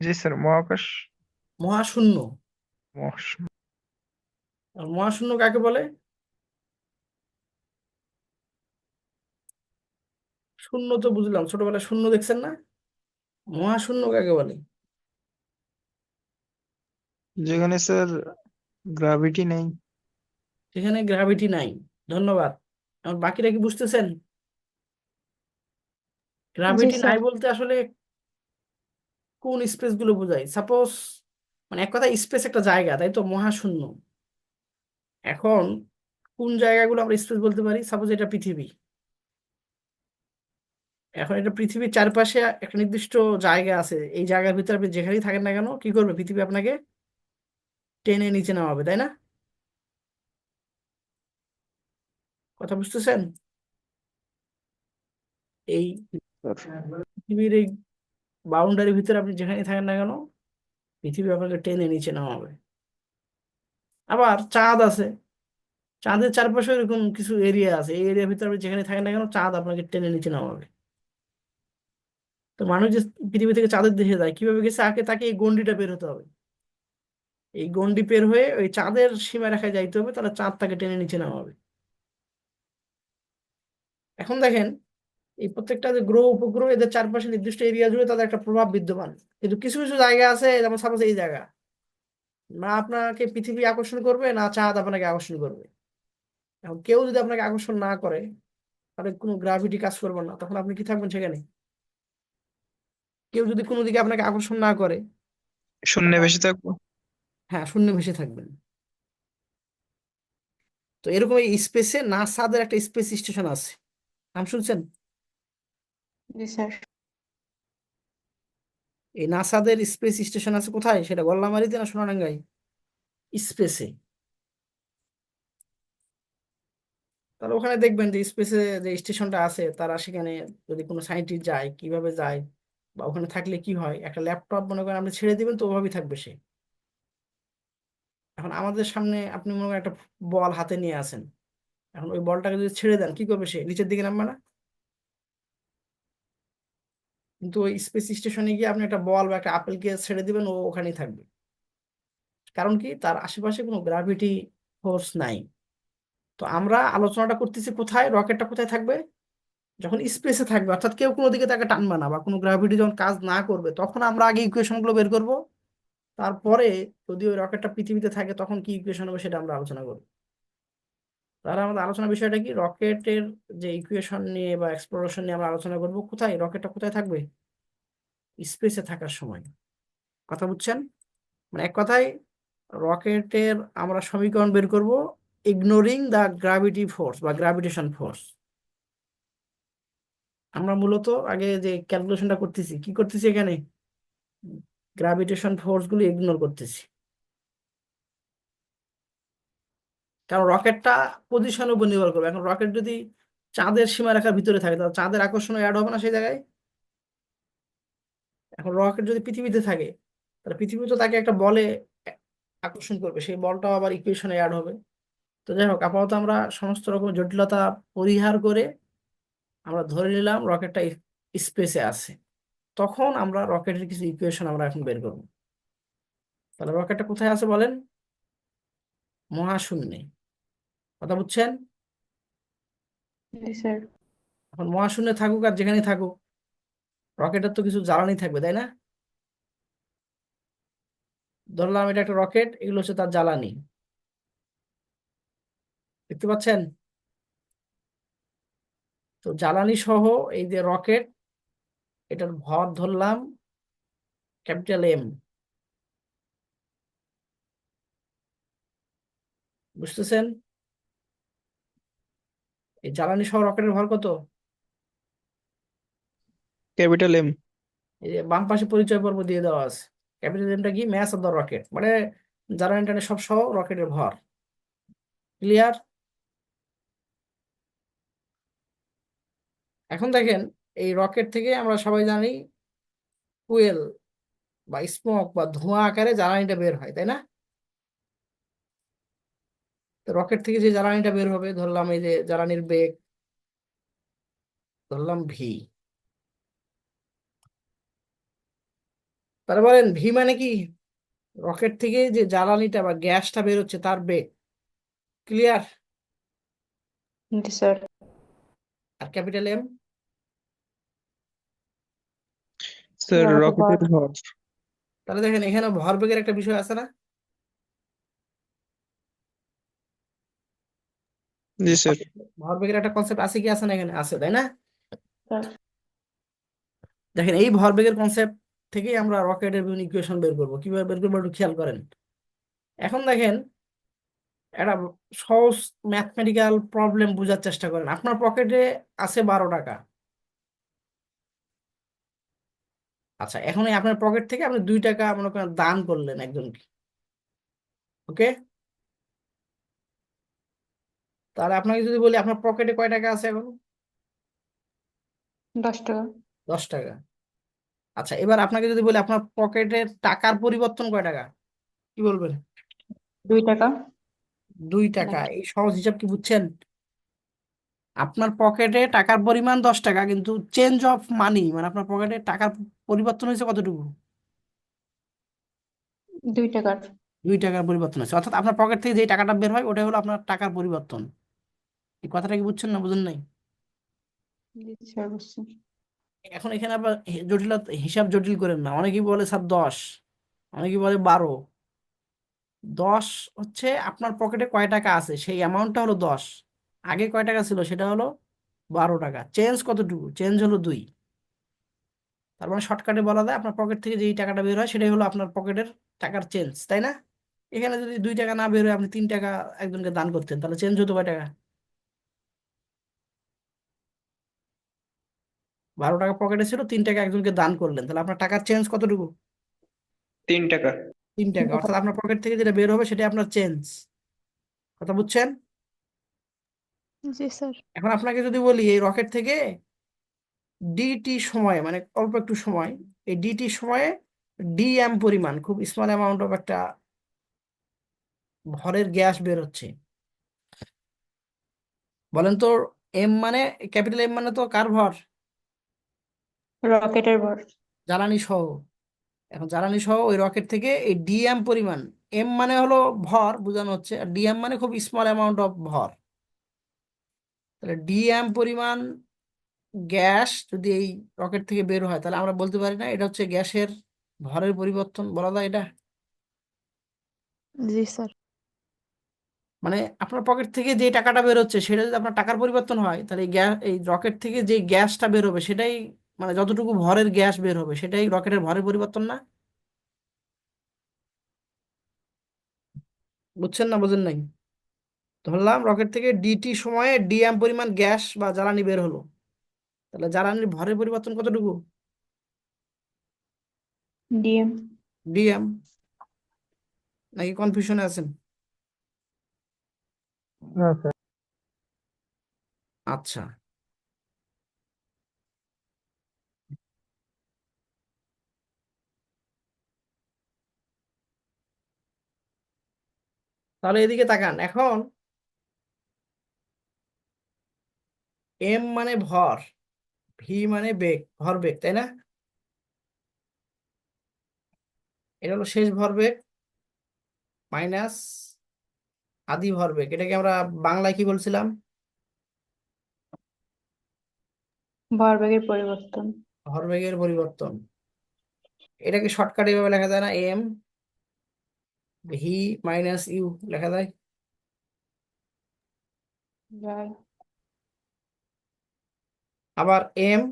জি স্যার, মহাকাশ। মহাশূন্য। মহাশ- আর মহাশূন্য কাকে বলে? শূন্য তো বুঝলাম, ছোটবেলায় শূন্য দেখছেন না? মহাশূন্য কাকে বলে? যেখানে স্যার গ্র্যাভিটি নেই। সেখানে গ্র্যাভিটি নাই। ধন্যবাদ। আর বাকিরা কি বুঝতেছেন? জি গ্র্যাভিটি নাই স্যার। বলতে আসলে কোন স্পেস গুলো বোঝায়? সাপোজ, মানে এক কথা স্পেস একটা জায়গা, তাই তো, মহাশূন্য। এখন কোন জায়গাগুলো আমরা স্পেস বলতে পারি? সাপোজ এটা পৃথিবী। এখন এটা পৃথিবীর চারপাশে একটা নির্দিষ্ট জায়গা আছে, এই জায়গার ভিতরে আপনি যেখানেই থাকেন না কেন, কি করবে? পৃথিবী আপনাকে টেনে নিচে নামাবে, তাই না? কথা বুঝতেছেন? এই পৃথিবীর এই বাউন্ডারির ভিতরে আপনি যেখানেই থাকেন না কেন, পৃথিবী আপনাকে টেনে নিচে নামাবে। আবার চাঁদ আছে, চাঁদের চারপাশে এরকম কিছু এরিয়া আছে, এই এরিয়ার ভিতরে আপনি যেখানে থাকেন না কেন, চাঁদ আপনাকে টেনে নিচে নামাবে। তো মানুষ যে পৃথিবী থেকে চাঁদের দেশে যায় কিভাবে গেছে, আগে তাকে এই গন্ডিটা বের হতে হবে। এই গন্ডি পের হয়ে ওই চাঁদের সীমারেখায় যাইতে হবে, তাহলে চাঁদ তাকে টেনে নিচে নামাবে। এখন দেখেন, এই প্রত্যেকটা যে গ্রহ উপগ্রহ, এদের চারপাশে নির্দিষ্ট এরিয়া জুড়ে তাদের একটা প্রভাব বিদ্যমান। কিন্তু কিছু কিছু জায়গা আছে, যেমন সাপোজ এই জায়গা, না আপনাকে পৃথিবী আকর্ষণ করবে, না চাঁদ আপনাকে আকর্ষণ করবে। এখন কেউ যদি আপনাকে আকর্ষণ না করে, তাহলে কোনো গ্রাভিটি কাজ করবে না, তখন আপনি কি থাকবেন সেখানে? কেউ যদি কোনো দিকে আপনাকে আকর্ষণ না করে, শূন্যে তাহলে বেশি থাকবো। হ্যাঁ, শূন্য ভেসে থাকবেন। তো এরকম এই স্পেসে নাসাদের একটা স্পেস স্টেশন আছে, নাম শুনছেন? জি স্যার। এই নাসাদের স্পেস স্টেশন আছে কোথায়? সেটা গল্লামারিতে না সোনাডাঙ্গায়? স্পেসে। তাহলে ওখানে দেখবেন যে স্পেসে যে স্টেশনটা আছে, তারা সেখানে যদি কোনো সায়েন্টিস্ট যায় কিভাবে যায়, বা ওখানে থাকলে কি হয়, একটা ল্যাপটপ মনে করেন আপনি ছেড়ে দিবেন তো ওভাবেই থাকবে সে। এখন আমাদের সামনে আপনি মনে করেন একটা বল হাতে নিয়ে আছেন, এখন ওই বলটাকে যদি ছেড়ে দেন কি করবে? সে নিচের দিকে নামবে না? কিন্তু ওই স্পেস স্টেশনে গিয়ে আপনি একটা বল বা একটা আপেলকে ছেড়ে দিবেন, ও ওখানেই থাকবে। কারণ কি? তার আশেপাশে কোনো গ্র্যাভিটি ফোর্স নাই। তো আমরা আলোচনাটা করতেছি কোথায়, রকেটটা কোথায় থাকবে? যখন স্পেসে থাকবে, অর্থাৎ কেউ কোনো দিকে তাকে টানবে না, বা কোনো গ্র্যাভিটি যখন কাজ না করবে, তখন আমরা আগে ইকুয়েশন গুলো বের করব। তারপরে যদি ওই রকেটটা পৃথিবীতে থাকে তখন কি ইকুয়েশন হবে সেটা আমরা আলোচনা করব। তাহলে আমাদের আলোচনার বিষয়টা কি? রকেটের যে ইকুয়েশন নিয়ে বা এক্সপ্লোরেশন নিয়ে আমরা আলোচনা করব। কোথায় রকেটটা কোথায় থাকবে? স্পেসে থাকার সময়। কথা বুঝছেন? মানে এক কথায়, রকেটের আমরা সমীকরণ বের করব ইগনোরিং দ্য গ্র্যাভিটি ফোর্স বা গ্র্যাভিটেশন ফোর্স। আমরা মূলত আগে যে ক্যালকুলেশনটা করতেছি, কি করতেছি এখানে? গ্র্যাভিটেশন ফোর্স গুলো ইগনোর করতেছি। কারণ রকেটটা পজিশনের উপর নির্ভর করবে। এখন রকেট যদি চাঁদের সীমারেখার ভিতরে থাকে, তাহলে চাঁদের আকর্ষণ অ্যাড হবে না সেই জায়গায়? এখন রকেট যদি পৃথিবীতে থাকে, তাহলে পৃথিবী তো তাকে একটা বলে আকর্ষণ করবে, সেই বলটাও আবার ইকুয়েশনে অ্যাড হবে। তো যাই হোক, আপাতত আমরা সমস্ত রকম জটিলতা পরিহার করে আমরা ধরে নিলাম রকেটটা স্পেসে আছে। তখন আমরা রকেটের কিছু ইকুয়েশন আমরা এখন বের করবো। তাহলে রকেটটা কোথায় আছে বলেন? মহাশূন্যে। কথা বুঝছেন? জি স্যার। এখন মহাশূন্যে থাকুক আর যেখানে থাকুক, রকেটের তো কিছু জ্বালানি থাকবে, তাই না? ধরলাম এটা একটা রকেট, এগুলো হচ্ছে তার জ্বালানি। দেখতে পাচ্ছেন? তো জ্বালানি সহ এই যে রকেট, এটার ভর ধরলাম ক্যাপিটাল এম। বুঝতেছেন? এই জ্বালানি সহ রকেটের ভর কত? Capital M. এই যে বাম পাশে পরিচয় পর্ব দিয়ে দেওয়া আছে। ক্যাপিটাল এমটা কি? ম্যাস অফ দ্য রকেট, মানে জ্বালানি টানি সব সহ রকেটের ভর। ক্লিয়ার? এখন দেখেন, এই রকেট থেকে আমরা সবাই জানি ফুয়েল বা স্মোক বা ধোঁয়া আকারে জ্বালানিটা বের হয়, তাই না? তো রকেট থেকে যে জ্বালানিটা বের হবে, ধরলাম এই যে জ্বালানির বেগ ধরলাম ভি। তাহলে বলেন ভি মানে কি? রকেট থেকে যে জ্বালানিটা বা গ্যাসটা বেরোচ্ছে তার বেগ। ক্লিয়ার? জি স্যার। আর ক্যাপিটাল এম? স্যার রকেটের ভর। রকেটের ভর। তাহলে দেখেন এখানে ভরবেগের একটা বিষয় আছে না? জি স্যার। ভরবেগের একটা কনসেপ্ট আছে কি আছে না? এখানে আছে, তাই না? স্যার দেখেন এই ভরবেগের কনসেপ্ট থেকেই আমরা রকেটের বিভিন্ন ইকুয়েশন বের করবো। কিভাবে বের করবো একটু খেয়াল করেন। এখন দেখেন একটা সহজ ম্যাথমেটিক্যাল প্রবলেম বোঝার চেষ্টা করেন। আপনার পকেটে আছে 12 টাকা। আচ্ছা, এখন এই আপনার পকেট থেকে আপনি 2 টাকা মনে করেন দান করলেন একজনকে। ওকে, তাহলে আপনাকে যদি বলি আপনার পকেটে কয় টাকা আছে এখন? 10 টাকা। 10 টাকা। আচ্ছা, এবার আপনাকে যদি বলি আপনার পকেটের টাকার পরিবর্তন কয় টাকা, কি বলবেন? 2 টাকা। 2 টাকা। নাকি এই সহজ হিসাব কি বুঝছেন? আপনার পকেটে টাকার পরিমাণ 10 টাকা, কিন্তু চেঞ্জ অফ মানি মানে আপনার পকেটে টাকার পরিবর্তন হয়েছে কতটুকু? 2 টাকার। 2 টাকার পরিবর্তন হয়েছে। অর্থাৎ আপনার পকেট থেকে যে টাকাটা বের হয় ওটাই হলো আপনার টাকার পরিবর্তন। এই কথাটা কি বুঝছেন না বুঝেন নাই? জি স্যার বুঝছি। এখন এখানে আবার হিসাব জটিল করেন না। অনেকেই বলে স্যার 10, অনেকেই বলে 12। 10 হচ্ছে আপনার পকেটে কয় টাকা আছে সেই অ্যামাউন্টটা হলো 10। আগে কয় টাকা ছিল সেটা হলো 12 টাকা। চেঞ্জ কতটুকু? চেঞ্জ হলো 2। তার মানে শর্টকাটে বলা যায় আপনার পকেট থেকে যেই টাকাটা বের হয় সেটাই হলো আপনার পকেটের টাকার চেঞ্জ, তাই না? এখানে যদি 2 টাকা না বের হয় আপনি 3 টাকা একজনকে দান করতেন, তাহলে চেঞ্জ হতো কয় টাকা? 12 টাকা পকেটে ছিল, 3 টাকা একজনকে দান করলেন, তাহলে আপনার টাকার চেঞ্জ কতটুকু? 3 টাকা। 3 টাকা। অর্থাৎ আপনার পকেট থেকে যেটা বের হবে সেটাই আপনার চেঞ্জ। কথা বুঝছেন? জি স্যার। এখন আপনাকে যদি বলি এই রকেট থেকে ডিটি সময়ে মানে অল্প একটু সময়, এই ডিটি সময়ে ডিএম পরিমাণ খুব স্মল অ্যামাউন্ট অফ একটা ভরের গ্যাস বের হচ্ছে, বলেন তো এম মানে, ক্যাপিটাল এম মানে তো কার ভর? রকেটের ভর। জ্বালানি সহ। এখন জ্বালানি সহ ওই রকেট থেকে এই ডিএম পরিমাণ, এম মানে হলো ভর বোঝানো হচ্ছে, আর ডিএম মানে খুব স্মল অ্যামাউন্ট অফ ভর। তাহলে ডিএম পরিমাণ গ্যাস যদি এই রকেট থেকে বের হয় তাহলে আমরা বলতে পারি না এটা হচ্ছে গ্যাসের ভরের পরিবর্তন, বলা যায় এটা? জি স্যার। মানে আপনার পকেট থেকে যে টাকাটা বের হচ্ছে সেটা যদি আপনার টাকার পরিবর্তন হয় তাহলে এই গ্যাস, এই রকেট থেকে যে গ্যাসটা বের হবে সেটাই মানে যতটুকু ভরের গ্যাস বের হবে সেটাই রকেটের ভরের পরিবর্তন না? বুঝছেন না বুঝেন নাই? ধরলাম রকেট থেকে ডিটি সময়ে ডিএম পরিমাণ গ্যাস বা জ্বালানি বের হলো, তাহলে জ্বালানির ভরের পরিবর্তন কতটুকু? ডিএম। ডিএম। নাকি কনফিউশনে আছেন? আচ্ছা, তাহলে এদিকে তাকান। এখন এম মানে ভর, ভি মানে বেগ, ভরবেগ, তাই না? এটা হলো শেষ ভরবেগ মাইনাস আদি ভরবেগ। এটাকে আমরা বাংলায় কি বলছিলাম? ভরবেগের পরিবর্তন। ভরবেগের পরিবর্তন। এটাকে শর্টকাট এভাবে লেখা যায় না? এম ভি মাইনাস ইউ লেখা যায়। যায়। আবার এম,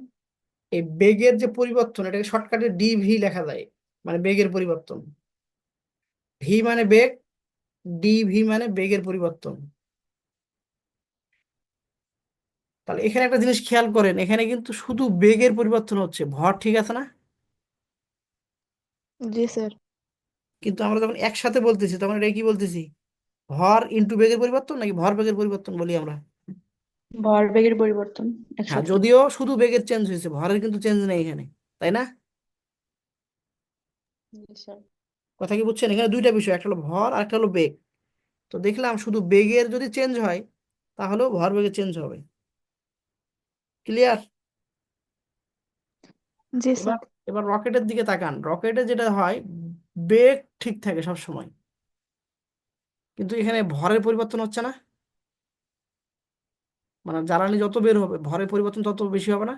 এই বেগের যে পরিবর্তন এটাকে শর্টকাটে ডিভি লেখা যায়, মানে বেগের পরিবর্তন। ভি মানে বেগ, ডিভি মানে বেগের পরিবর্তন। তাহলে এখানে একটা জিনিস খেয়াল করেন, এখানে কিন্তু শুধু বেগের পরিবর্তন হচ্ছে, ভর ঠিক আছে না? জি স্যার। কিন্তু আমরা যখন একসাথে বলতেছি তখন এটা কি বলতেছি? ভর ইন্টু বেগের পরিবর্তন নাকি ভর বেগের পরিবর্তন বলি আমরা? ভরবেগের পরিবর্তন হ্যাঁ, একসাথে। যদিও শুধু বেগের চেঞ্জ হয়েছে, ভরের কিন্তু চেঞ্জ নেই এখানে, তাই না? জি স্যার। কথা কি বুঝছেন? এখানে দুইটা বিষয়, একটা হলো ভর আর একটা হলো বেগ। তো দেখলাম শুধু বেগের যদি চেঞ্জ হয় তাহলেও ভর বেগের চেঞ্জ হবে। ক্লিয়ার? জি এবার স্যার। এবার রকেটের দিকে তাকান, রকেটে যেটা হয় বেগ ঠিক থাকে সব সময়, কিন্তু এখানে ভরের পরিবর্তন হচ্ছে না, মানে জ্বালানি যত বের হবে ভরের পরিবর্তন তত বেশি হবে না?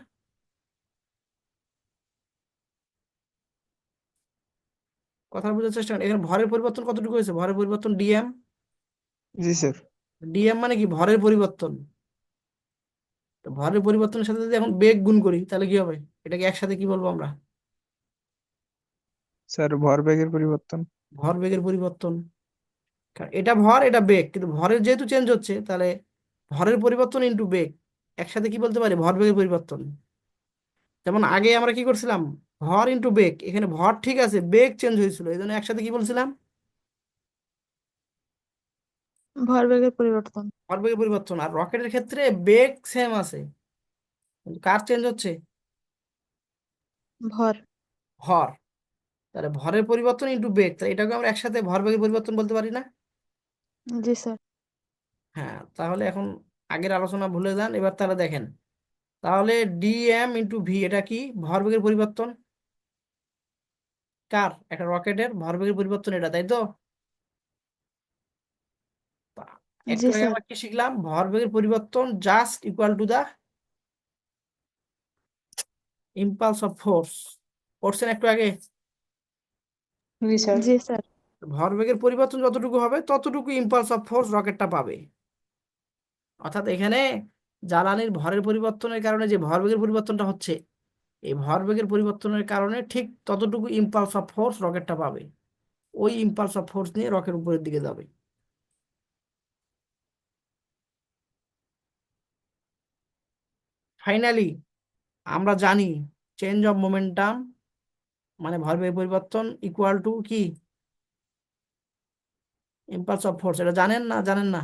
কথা বোঝার চেষ্টা করেন, এখানে ভরের পরিবর্তন কতটুকু হয়েছে, ভরের পরিবর্তন ডিএম। জি স্যার। ডিএম মানে কি, ভরের পরিবর্তন। তো ভরের পরিবর্তনের সাথে যদি এখন বেগ গুণ করি তাহলে কি হবে, এটাকে একসাথে কি বলবো আমরা? স্যার ভরবেগের পরিবর্তন। ভর বেগের পরিবর্তন। কারণ এটা ভর এটা বেগ, কিন্তু ভরের যেহেতু চেঞ্জ হচ্ছে তাহলে ভরের পরিবর্তন ইনটু বেগ, একসাথে কি বলতে পারি, ভর বেগের পরিবর্তন। যেমন আগে আমরা কি করছিলাম, ভর ইনটু বেগ, এখানে ভর ঠিক আছে বেগ চেঞ্জ হয়েছিল, এই জন্য একসাথে কি বলছিলাম, ভরবেগের পরিবর্তন। ভর বেগের পরিবর্তন। আর রকেটের ক্ষেত্রে বেগ সেম আছে, কিন্তু কার চেঞ্জ হচ্ছে, ভর। ভর। তাহলে ভরের পরিবর্তন ইনটু বেগ, তাহলে এটাকে আমরা একসাথে ভর বেগের পরিবর্তন বলতে পারি না? জি স্যার। হ্যাঁ, তাহলে এখন আগের আলোচনা ভুলে যান, এবার তাহলে দেখেন, তাহলে ডিএম ইন্টু ভি এটা কি, ভরবেগের পরিবর্তন। কার, একটা রকেটের ভরবেগের পরিবর্তন এটা, তাই তো? তা, একটু জি আগে স্যার। আমরা কি শিখলাম, ভরবেগের পরিবর্তন just equal to the impulse of force, পড়ছেন একটু আগে? জি স্যার। জি স্যার। ভরবেগের পরিবর্তন যতটুকু হবে ততটুকু ইম্পালস অফ ফোর্স রকেটটা পাবে। অর্থাৎ এখানে জ্বালানির ভরের পরিবর্তনের কারণে যে ভরবেগের পরিবর্তনটা হচ্ছে, এই ভরবেগের পরিবর্তনের কারণে ঠিক ততটুকু ইম্পালস অফ ফোর্স রকেটটা পাবে, ওই ইম্পালস অফ ফোর্স নিয়ে রকেট উপরের দিকে যাবে। ফাইনালি আমরা জানি চেঞ্জ অফ মোমেন্টাম মানে ভরবেগের পরিবর্তন ইকুয়াল টু কি, ইম্পালস অফ ফোর্স। এটা জানেন না, জানেন না?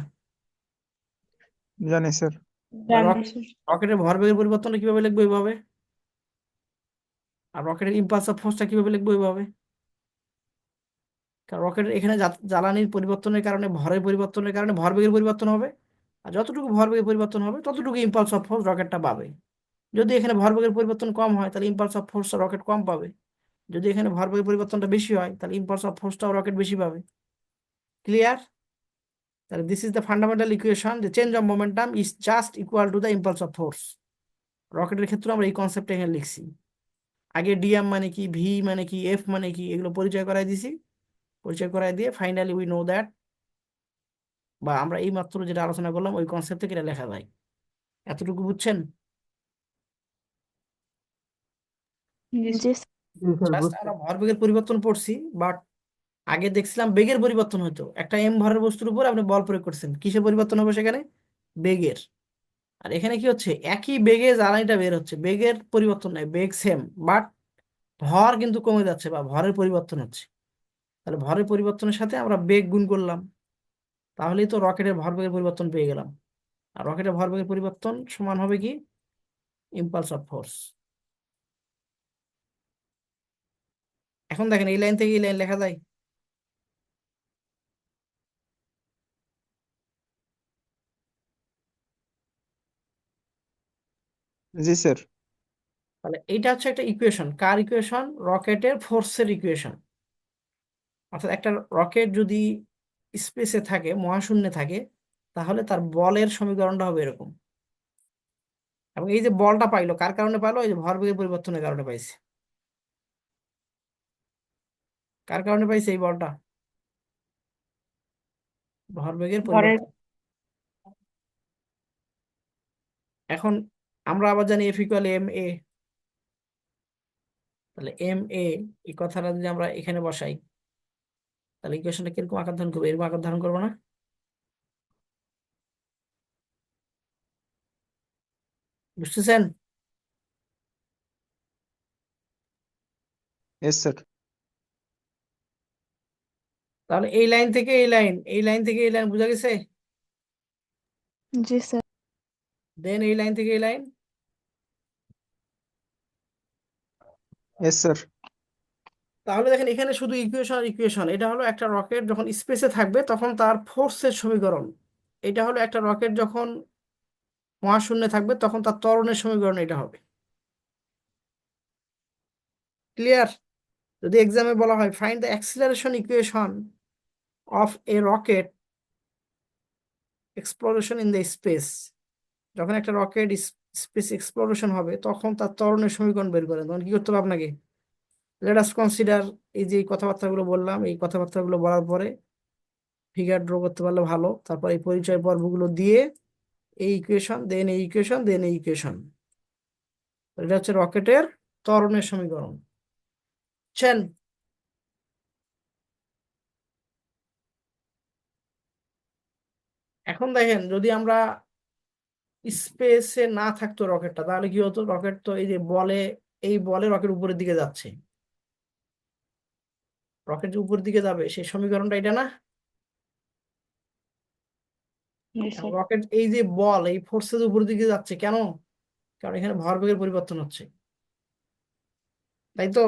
জানি স্যার। জানি স্যার। রকেটের ভরবেগের পরিবর্তনটা কিভাবে লিখবো, এইভাবে। আর রকেটের ইম্পালস অফ ফোর্সটা কিভাবে লিখবো, এইভাবে। কারণ রকেটের এখানে জ্বালানির পরিবর্তনের কারণে ভরের পরিবর্তনের কারণে ভরবেগের পরিবর্তন হবে, আর যতটুকু ভরবেগের পরিবর্তন হবে ততটুকু ইম্পালস অফ ফোর্স রকেটটা পাবে। যদি এখানে ভরবেগের পরিবর্তন কম হয় তাহলে ইম্পালস অফ ফোর্সটা রকেট কম পাবে, যদি এখানে ভরবেগের পরিবর্তনটা বেশি হয় তাহলে ইম্পালস অফ ফোর্সটাও রকেট বেশি পাবে। ক্লিয়ার? তাহলে this is the fundamental equation, যে change of momentum is just equal to the impulse of force. রকেটের ক্ষেত্রে আমরা এই কনসেপ্টটা এখানে লিখছি। আগে ডিএম মানে কি, ভি মানে কি, এফ মানে কি, এগুলো পরিচয় করাই দিছি। পরিচয় করাই দিয়ে ফাইনালি উই নো দ্যাট, বা আমরা এই মাত্র যেটা আলোচনা করলাম ওই কনসেপ্ট থেকে এটা লেখা যায়। এতটুকু বুঝছেন? জি জি স্যার। স্যার। জাস্ট আমরা ভরবেগের পরিবর্তন পড়ছি, বাট আগে দেখছিলাম বেগের পরিবর্তন হতো, একটা এম ভরের বস্তুর উপর আপনি বল প্রয়োগ করছেন, কিসের পরিবর্তন হবে সেখানে, বেগের। আর এখানে কি হচ্ছে, একই বেগে জ্বালানিটা বের হচ্ছে, বেগের পরিবর্তন নাই, বেগ সেম, বাট ভর কিন্তু কমে যাচ্ছে বা ভরের পরিবর্তন হচ্ছে। তাহলে ভরের পরিবর্তনের সাথে আমরা বেগ গুণ করলাম, তাহলেই তো রকেটের ভরবেগের পরিবর্তন পেয়ে গেলাম। আর রকেটের ভরবেগের পরিবর্তন সমান হবে কি, ইম্পালস অফ ফোর্স। এখন দেখেন এই লাইন থেকে এই লাইন লেখা যায়। জি স্যার। তাহলে এইটা হচ্ছে একটা ইকুয়েশন, কার ইকুয়েশন, রকেটের ফোর্সের ইকুয়েশন। অর্থাৎ একটা রকেট যদি স্পেসে থাকে, মহাশূন্যে থাকে, তাহলে তার বলের সমীকরণটা হবে এরকম। এবং এই যে বলটা পাইলো কার কারণে পাইলো, এই যে ভরবেগের পরিবর্তনের কারণে পাইছে। কার কারণে পাইছে এই বলটা, ভরবেগের ভরের। পরিবর্তন। এখন আমরা আবার জানি এফ ইকুয়াল এম এ, তাহলে এম এ এই কথাটা যদি আমরা এখানে বসাই তাহলে ইকুয়েশনটা কিরকম আকার ধারণ করবে, এরকম আকার ধারণ করবো না? বুঝতেছেন? S sir. তাহলে এই লাইন থেকে এই লাইন, এই লাইন থেকে এই লাইন বোঝা গেছে। জি স্যার। দেন এই লাইন থেকে এই লাইন। S sir. তাহলে দেখেন এখানে শুধু ইকুয়েশন আর ইকুয়েশন। এটা হলো একটা রকেট যখন স্পেসে থাকবে তখন তার ফোর্সের সমীকরণ, এটা হলো একটা রকেট যখন মহাশূন্যে থাকবে তখন তার ত্বরণের সমীকরণ এটা হবে। ক্লিয়ার? যদি এক্সামে বলা হয় find the acceleration equation of A rocket exploration in the space, যখন একটা রকেট স্পেস এক্সপ্লোরেশন হবে তখন তার ত্বরণের সমীকরণ বের করেন, তখন কি করতে হবে আপনাকে? লেট আস কনসিডার, এই যে এই কথাবার্তাগুলো বললাম, এই কথাবার্তাগুলো বলার পরে ফিগার ড্র করতে পারলে ভালো, তারপর এই পরিচয় পর্বগুলো দিয়ে এই ইকুয়েশন দেন এই ইকুয়েশন দেন এই ইকুয়েশন, এটা হচ্ছে রকেটের ত্বরণের সমীকরণ। বুঝছেন? এখন দেখেন যদি আমরা স্পেসে না থাকতো রকেটটা, তাহলে কি হতো? রকেট তো এই যে বলে, এই বলে রকেট উপরের দিকে যাচ্ছে, রকেট যে উপরের দিকে যাবে সেই সমীকরণটা এটা না? জি স্যার। রকেট এই যে বল, এই ফোর্সের উপরের দিকে যাচ্ছে কেন? কারণ এখানে ভরবেগের পরিবর্তন হচ্ছে, তাই তো?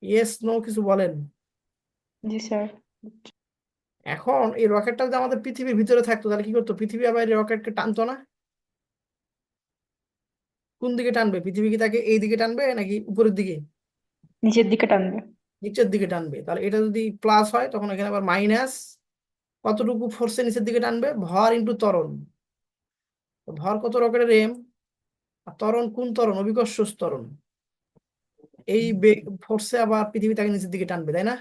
ইয়েস নো কিছু বলেন। জি স্যার। এখন এই রকেটটা যদি আমাদের পৃথিবীর ভিতরে থাকতো তাহলে কি করতো? পৃথিবী আবার এই রকেটকে টানতো না? কোন দিকে টানবে? পৃথিবী কি তাকে এই দিকে টানবে নাকি উপরের দিকে? নিচের দিকে টানবে। নিচের দিকে টানবে। তাহলে এটা যদি প্লাস হয় তখন এখানে আবার মাইনাস, কতটুকু ফোর্সে নিচের দিকে টানবে? ভর ইন্টু ত্বরণ। তো ভর কত রকেটের? এম। আর ত্বরণ কোন ত্বরণ? অভিকর্ষ ত্বরণ। এই ফোর্সে আবার পৃথিবী তাকে নিচের দিকে টানবে, তাই না?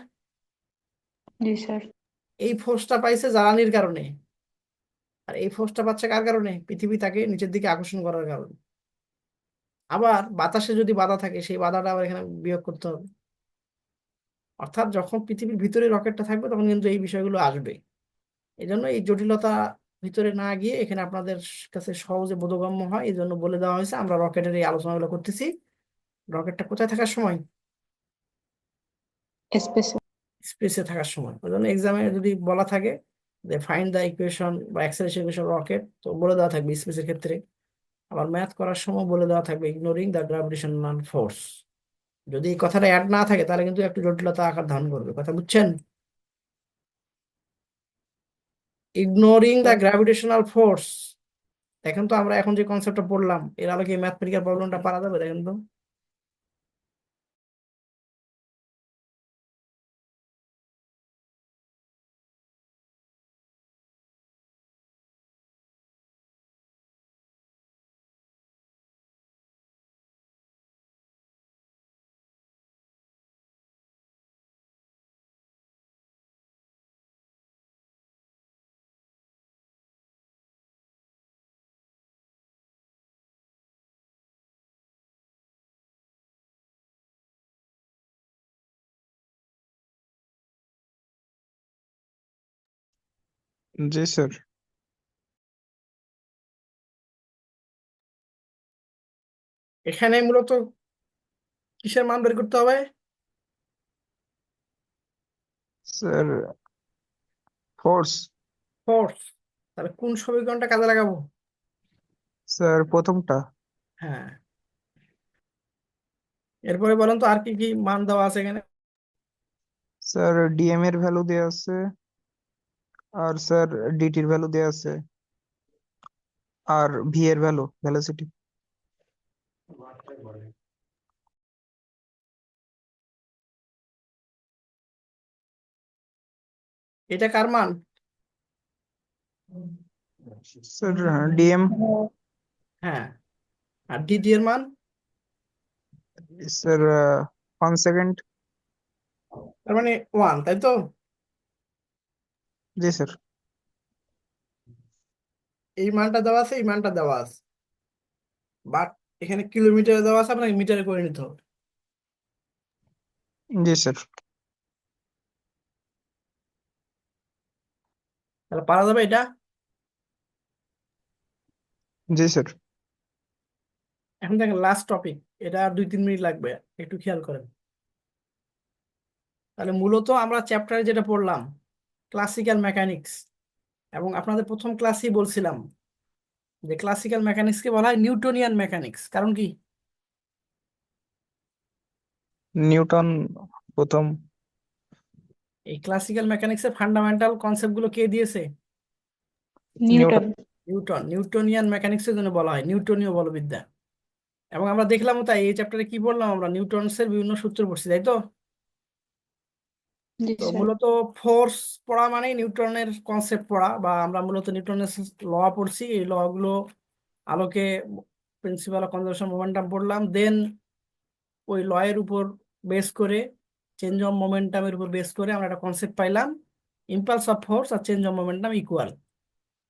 জি স্যার। এই ফোর্সটা পাইছে জ্বালানির কারণে, আর এই ফোর্সটা পাচ্ছে কার কারণে? পৃথিবী তাকে নিচের দিকে আকর্ষণ করার কারণে। আবার বাতাসে যদি বাধা থাকে সেই বাধাটা আবার এখানে বিয়োগ করতে হবে। অর্থাৎ যখন পৃথিবীর ভিতরে রকেটটা থাকবে তখন কিন্তু এই বিষয়গুলো আসবে। এই জন্য এই জটিলতা ভিতরে না গিয়ে এখানে আপনাদের কাছে সহজে বোধগম্য হয়, এই জন্য বলে দেওয়া হয়েছে আমরা রকেটের এই আলোচনাগুলো করতেছি। রকেটটা কোথায় থাকার সময়? স্পেসে। স্পেসে থাকার সময়। ওই জন্য এক্সামে যদি বলা থাকে যে ফাইন্ড দ্য ইকুয়েশন বা অ্যাক্সেলারেশন ইকুয়েশন রকেট, তো বলে দেওয়া থাকবে স্পেসের ক্ষেত্রে। আবার ম্যাথ করার সময় বলে দেওয়া থাকবে ইগনোরিং দ্য গ্রাভিটেশনাল ফোর্স। যদি এই কথাটা অ্যাড না থাকে তাহলে কিন্তু একটু জটিলতা আকার ধারণ করবে, কথা বুঝছেন? Ignoring the sir. Gravitational force. দেখেন তো আমরা এখন যে কনসেপ্টটা পড়লাম এর আলোকে ম্যাথমেটিক্যাল প্রবলেমটা পারা যাবে? দেখেন তো। জি স্যার। এখানে মূলত কিসের মান বের করতে হবে? Sir force. ফোর্স। তাহলে কোন সমীকরণটা কাজে লাগাবো? স্যার প্রথমটা। হ্যাঁ। এরপরে বলেন তো আর কি কি মান দেওয়া আছে এখানে? স্যার ডিএম এর ভ্যালু দেওয়া আছে, আর স্যার ডিটির ভ্যালু দেওয়া আছে, আর ভি এর ভ্যালু, ভেলোসিটি। এটা কার মান? Sir DM. হ্যাঁ। আর ডিটি এর মান? Sir 1 second. তার মানে 1, তাই তো? জি স্যার। এই মানটা দেওয়া আছে, এই মানটা দেওয়া আছে, বাট এখানে কিলোমিটারে দেওয়া আছে, আপনাকে মিটারে করে নিতে হবে। জি স্যার। তাহলে পারা যাবে এটা? জি স্যার। এখন দেখেন লাস্ট টপিক, এটা আর 2-3 মিনিট লাগবে, একটু খেয়াল করেন। তাহলে মূলত আমরা চ্যাপ্টারে যেটা পড়লাম ক্লাসিক্যাল মেকানিক্স, এবং আপনাদের প্রথম ক্লাসেই বলছিলাম যে ক্লাসিক্যাল মেকানিক্সকে বলা হয় নিউটনিয়ান মেকানিক্স। কারণ কি? নিউটন প্রথম। এই ক্লাসিক্যাল মেকানিক্সের ফান্ডামেন্টাল কনসেপ্ট গুলো কে দিয়েছে? নিউটন। নিউটন। নিউটন। নিউটনিয়ান মেকানিক্সের জন্য বলা হয় নিউটনীয় বলবিদ্যা। এবং আমরা দেখলাম তাই এই চ্যাপ্টারে কি বললাম, আমরা নিউটনসের বিভিন্ন সূত্র পড়ছি, তাই তো? জি তো স্যার। মূলত ফোর্স পড়া মানে নিউটনের কনসেপ্ট পড়া, বা আমরা মূলত নিউটনের ল পড়ছি। এই ল গুলো আলোকে প্রিন্সিপাল অফ কনজারভেশন মোমেন্টাম পড়লাম, দেন ওই ল এর উপর বেস করে, চেঞ্জ অফ মোমেন্টামের উপর বেস করে আমরা একটা কনসেপ্ট পাইলাম, ইম্পালস অফ ফোর্স আর চেঞ্জ অফ মোমেন্টাম ইকুয়াল।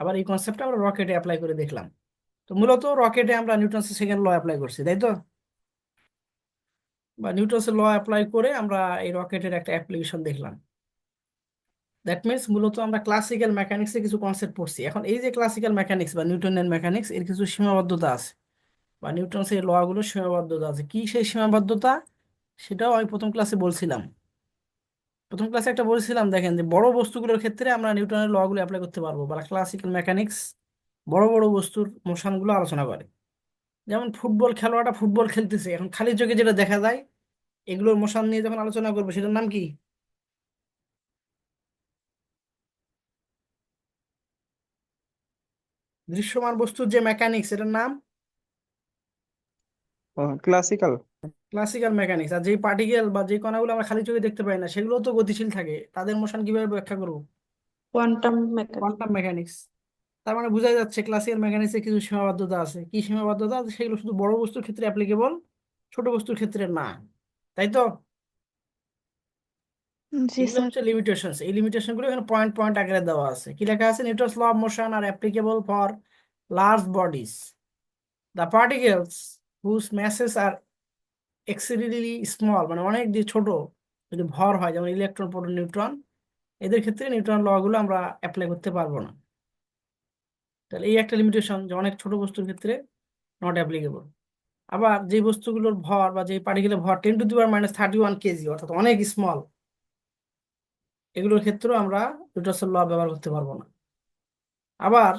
আবার এই কনসেপ্টটা আমরা রকেটে অ্যাপ্লাই করে দেখলাম। তো মূলত রকেটে আমরা নিউটনস সেকেন্ড ল অ্যাপ্লাই করছি, তাই তো? বা নিউটনস ল অ্যাপ্লাই করে আমরা এই রকেটের একটা অ্যাপ্লিকেশন দেখলাম। দ্যাট মিনস মূলত আমরা ক্লাসিক্যাল মেকানিক্সে কিছু কনসেপ্ট পড়ছি। এখন এই যে ক্লাসিক্যাল মেকানিক্স বা নিউটনিয়ান মেকানিক্স, এর কিছু সীমাবদ্ধতা আছে, বা নিউটনস এই ল গুলোর সীমাবদ্ধতা আছে। কি সেই সীমাবদ্ধতা? সেটাও আমি প্রথম ক্লাসে বলছিলাম। প্রথম ক্লাসে একটা বলছিলাম, দেখেন যে বড় বস্তুগুলোর ক্ষেত্রে আমরা নিউটনের ল গুলো অ্যাপ্লাই করতে পারবো, বা ক্লাসিক্যাল মেকানিক্স বড় বড় বস্তুর মোশন গুলো আলোচনা করে। যেমন ফুটবল খেলোয়াড়টা ফুটবল খেলতেছে, এখন খালি চোখে যেটা দেখা যায়, এগুলোর মোশন নিয়ে যখন আলোচনা করবো সেটার নাম কি? দৃশ্যমান বস্তুর যে মেকানিক্স, এটার নাম ক্লাসিক্যাল। Classical mechanics. আর যে পার্টিকেল বা যে কণাগুলো আমরা খালি চোখে দেখতে পাই না, সেগুলো তো গতিশীল থাকে, তাদের মোশন কিভাবে ব্যাখ্যা করবো? Quantum mechanics. Quantum mechanics. তার মানে বোঝাই যাচ্ছে ক্লাসিক্যাল মেকানিক্সে কিছু সীমাবদ্ধতা আছে। কি সীমাবদ্ধতা আছে? সেগুলো শুধু বড় বস্তুর ক্ষেত্রে অ্যাপ্লিকেবল, ছোট বস্তুর ক্ষেত্রে না, তাই তো? জি এগুলো স্যার। হচ্ছে লিমিটেশনস। এই লিমিটেশন গুলো এখানে পয়েন্ট পয়েন্ট আকারে দেওয়া আছে। কি লেখা আছে? Newton's law of motion are applicable for large bodies, the particles whose masses are exceedingly small, মানে অনেক যে ছোট, যদি ভর হয়, যেমন ইলেকট্রন, প্রোটন, নিউট্রন, এদের ক্ষেত্রে নিউটন ল গুলো আমরা অ্যাপ্লাই করতে পারবো না। তাহলে এই একটা লিমিটেশন, যে অনেক ছোট বস্তুর ক্ষেত্রে নট অ্যাপ্লিকেবল। আবার যে বস্তুগুলোর ভর বা যে পার্টিকেলের ভর 10⁻31 কেজি, অর্থাৎ অনেক স্মল, এগুলোর ক্ষেত্রেও আমরা নিউটনের ল ব্যবহার করতে পারবো না। আবার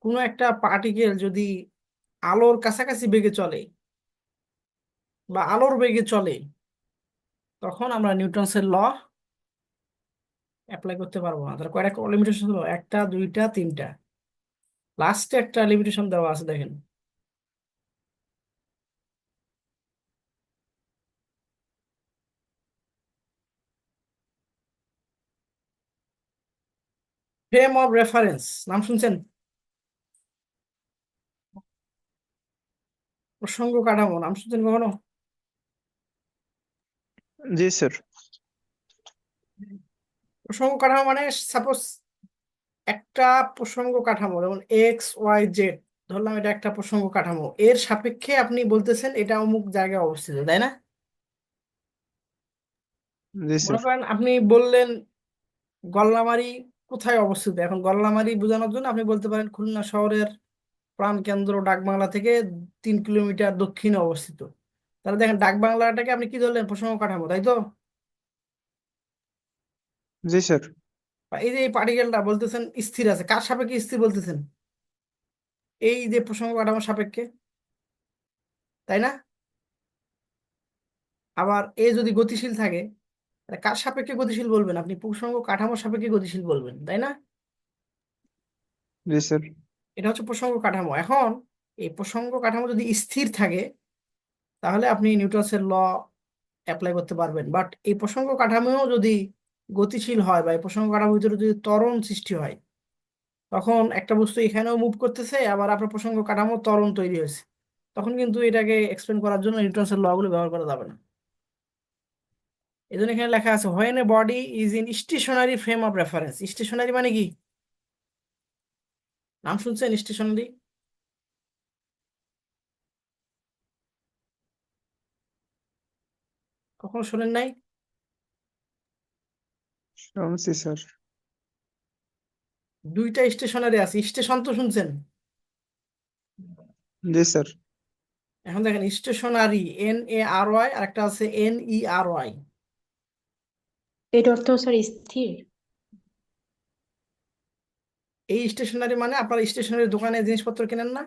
কোনো একটা পার্টিকেল যদি আলোর কাছাকাছি বেগে চলে বা আলোর বেগে চলে, তখন আমরা নিউটনসের ল অ্যাপ্লাই করতে পারবো না। তার কয়টা লিমিটেশন হলো? একটা, দুইটা, তিনটা। লাস্টে একটা লিমিটেশন দেওয়া আছে, দেখেন। ফ্রেম অফ রেফারেন্স, নাম শুনছেন? প্রসঙ্গ কাঠামো, নাম শুনছেন কখনো? জি স্যার। প্রসঙ্গ কাঠামো মানে, সাপোজ একটা প্রসঙ্গ কাঠামো, যেমন XY Z, ধরলাম এটা একটা প্রসঙ্গ কাঠামো, এর সাপেক্ষে আপনি বলতেছেন এটা অমুক জায়গায় অবস্থিত, তাই না? জি মনে স্যার। করেন আপনি বললেন গল্লামারী কোথায় অবস্থিত। এখন গল্লামারী বোঝানোর জন্য আপনি বলতে পারেন খুলনা শহরের প্রাণকেন্দ্র ডাকবাংলা থেকে 3 কিলোমিটার দক্ষিণে অবস্থিত। তাহলে দেখেন ডাকবাংলাটাকে আপনি কি ধরলেন? প্রসঙ্গ কাঠামো, তাই তো? জি স্যার। বা এই যে এই পার্টিকেলটা বলতেছেন স্থির আছে, কার সাপেক্ষে স্থির বলতেছেন? এই যে প্রসঙ্গ কাঠামোর সাপেক্ষে, তাই না? আবার এ যদি গতিশীল থাকে, তাহলে কার সাপেক্ষে গতিশীল বলবেন? আপনি প্রসঙ্গ কাঠামোর সাপেক্ষে গতিশীল বলবেন, তাই না? জি স্যার। এটা হচ্ছে প্রসঙ্গ কাঠামো। এখন এই প্রসঙ্গ কাঠামো যদি স্থির থাকে, তাহলে আপনি নিউটনের ল অ্যাপ্লাই করতে পারবেন। বাট এই প্রসঙ্গ কাঠামোও যদি গতিশীল হয়, বা এই প্রসঙ্গ কাঠামোর ভিতরে যদি ত্বরণ সৃষ্টি হয়, তখন একটা বস্তু এখানেও মুভ করতেছে, আবার আপনার প্রসঙ্গ কাঠামো ত্বরণ তৈরি হয়েছে, তখন কিন্তু এটাকে এক্সপ্লেন করার জন্য নিউটনের ল গুলো ব্যবহার করা যাবে না। এই জন্য এখানে লেখা আছে, when a body is in stationary frame of reference. Stationary মানে কি? নাম শুনছেন স্টেশনারি? কখনো শোনেন নাই? শুনছি স্যার। দুইটা স্টেশনারি আছে, স্টেশন তো শুনছেন। জি স্যার। এখন দেখেন স্টেশনারি, NARY, আর একটা আছে NERY। এর অর্থ স্যার স্থির। এই স্টেশনারি মানে আপনার স্টেশনারি দোকানে জিনিসপত্র কেনেন না,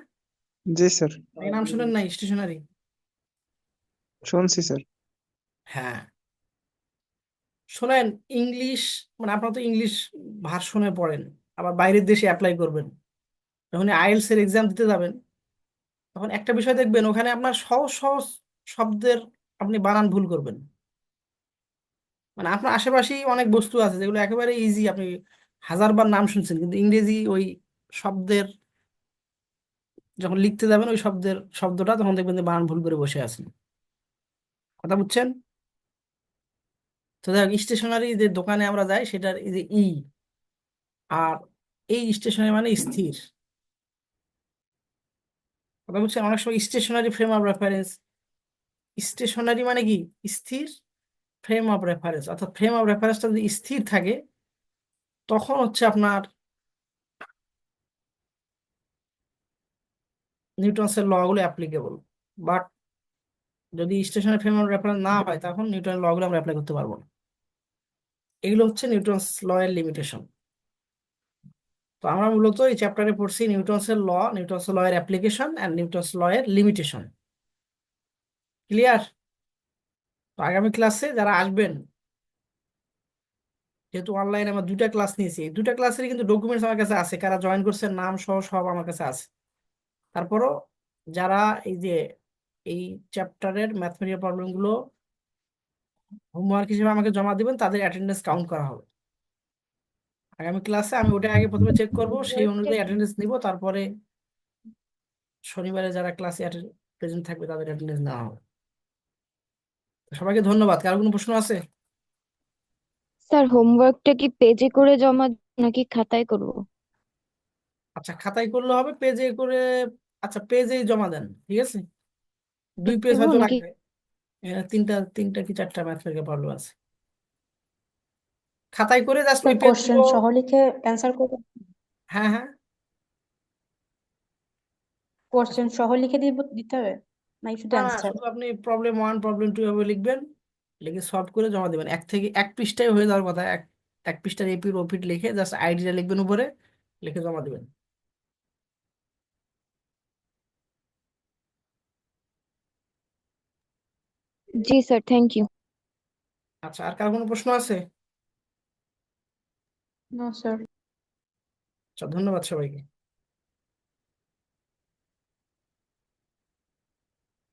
জি স্যার। এই নাম শুনেন নাই স্টেশনারি? শুনছি স্যার। হ্যাঁ, শোনেন। ইংলিশ, মানে আপনারা তো ইংলিশ ভার্সনে পড়েন, আবার বাইরের দেশে অ্যাপ্লাই করবেন, যখন আইএলটিএস এর এক্সাম দিতে যাবেন, তখন একটা বিষয় দেখবেন, ওখানে আপনার সহজ সহজ শব্দের আপনি বানান ভুল করবেন। মানে আপনার আশেপাশেই অনেক বস্তু আছে যেগুলো একেবারে ইজি, আপনি হাজারবার নাম শুনছেন, কিন্তু ইংরেজি ওই শব্দের যখন লিখতে যাবেন ওই শব্দটা তখন দেখবেন যে বানান ভুল করে বসে আছেন। কথা বুঝছেন? তো দেখ, স্টেশনারি যে দোকানে আমরা যাই সেটার এই যে আর এই স্টেশনারি মানে স্থির। কথা বুঝছেন? অনেক সময় stationary frame of reference, stationary মানে কি স্থির, ফ্রেম অফ রেফারেন্স অর্থাৎ ফ্রেম অফ রেফারেন্সটা যদি স্থির থাকে তখন হচ্ছে আপনার নিউটনসের ল গুলো অ্যাপ্লিকেবল। বাট যদি স্টেশনারি ফ্রেম অফ রেফারেন্স না হয় তখন নিউটনের ল গুলো আমরা অ্যাপ্লাই করতে পারবো না। এগুলো হচ্ছে নিউটনস ল এর লিমিটেশন। তো আমরা মূলত এই চ্যাপ্টারে পড়ছি নিউটনসের ল, নিউটনস ল এর অ্যাপ্লিকেশন এন্ড নিউটনস ল এর লিমিটেশন। ক্লিয়ার? তো আগামী ক্লাসে যারা আসবেন, যেহেতু অনলাইনে আমরা দুইটা ক্লাস নিয়েছি, এই দুইটা ক্লাসের কিন্তু ডকুমেন্টস আমার কাছে আছে, কারা জয়েন করছে নাম সহ সব আমার কাছে আছে। তারপরও যারা এই যে এই চ্যাপ্টারের ম্যাথমেটিক্যাল প্রবলেম গুলো হোমওয়ার্ক হিসেবে আমাকে জমা দিবেন, তাদের অ্যাটেন্ডেন্স কাউন্ট করা হবে। আগামী ক্লাসে আমি ওটা আগে প্রথমে চেক করব, সেই অনুযায়ী অ্যাটেন্ডেন্স নিব, তারপরে শনিবারে যারা ক্লাসে প্রেজেন্ট থাকবে তাদের অ্যাটেন্ডেন্স নেওয়া হবে। তো সবাইকে ধন্যবাদ। কারো কোনো প্রশ্ন আছে? স্যার হোমওয়ার্কটা কি পেজে করে জমা নাকি খাতায় করব? আচ্ছা, খাতায় করলে হবে, পেজে করে, আচ্ছা পেজেই জমা দেন, ঠিক আছে? 2 পেজ দেবো হয়তো নাকি? লাগবে। এখানে তিনটা তিনটা কি চারটা ম্যাথমেটিক্যাল প্রবলেম আছে। খাতায় করে জাস্ট ওই স্যার কোশ্চেন পেজগুলো। সহ লিখে অ্যান্সার করবো? হ্যাঁ হ্যাঁ। কোশ্চেন সহ লিখে দিতে হবে নাকি শুধু না না, অ্যান্সার? শুধু আপনি প্রবলেম 1 প্রবলেম 2 এভাবে লিখবেন, লিখে সলভ করে জমা দেবেন। এক পৃষ্ঠায় হয়ে যাওয়ার কথা, এক পৃষ্ঠার এপির ওপিট লিখে জাস্ট আইডিটা লিখবেন উপরে, লিখে জমা দেবেন। জি স্যার, থ্যাংক ইউ। আচ্ছা, আর কার কোনো প্রশ্ন আছে? না স্যার। আচ্ছা, ধন্যবাদ সবাইকে।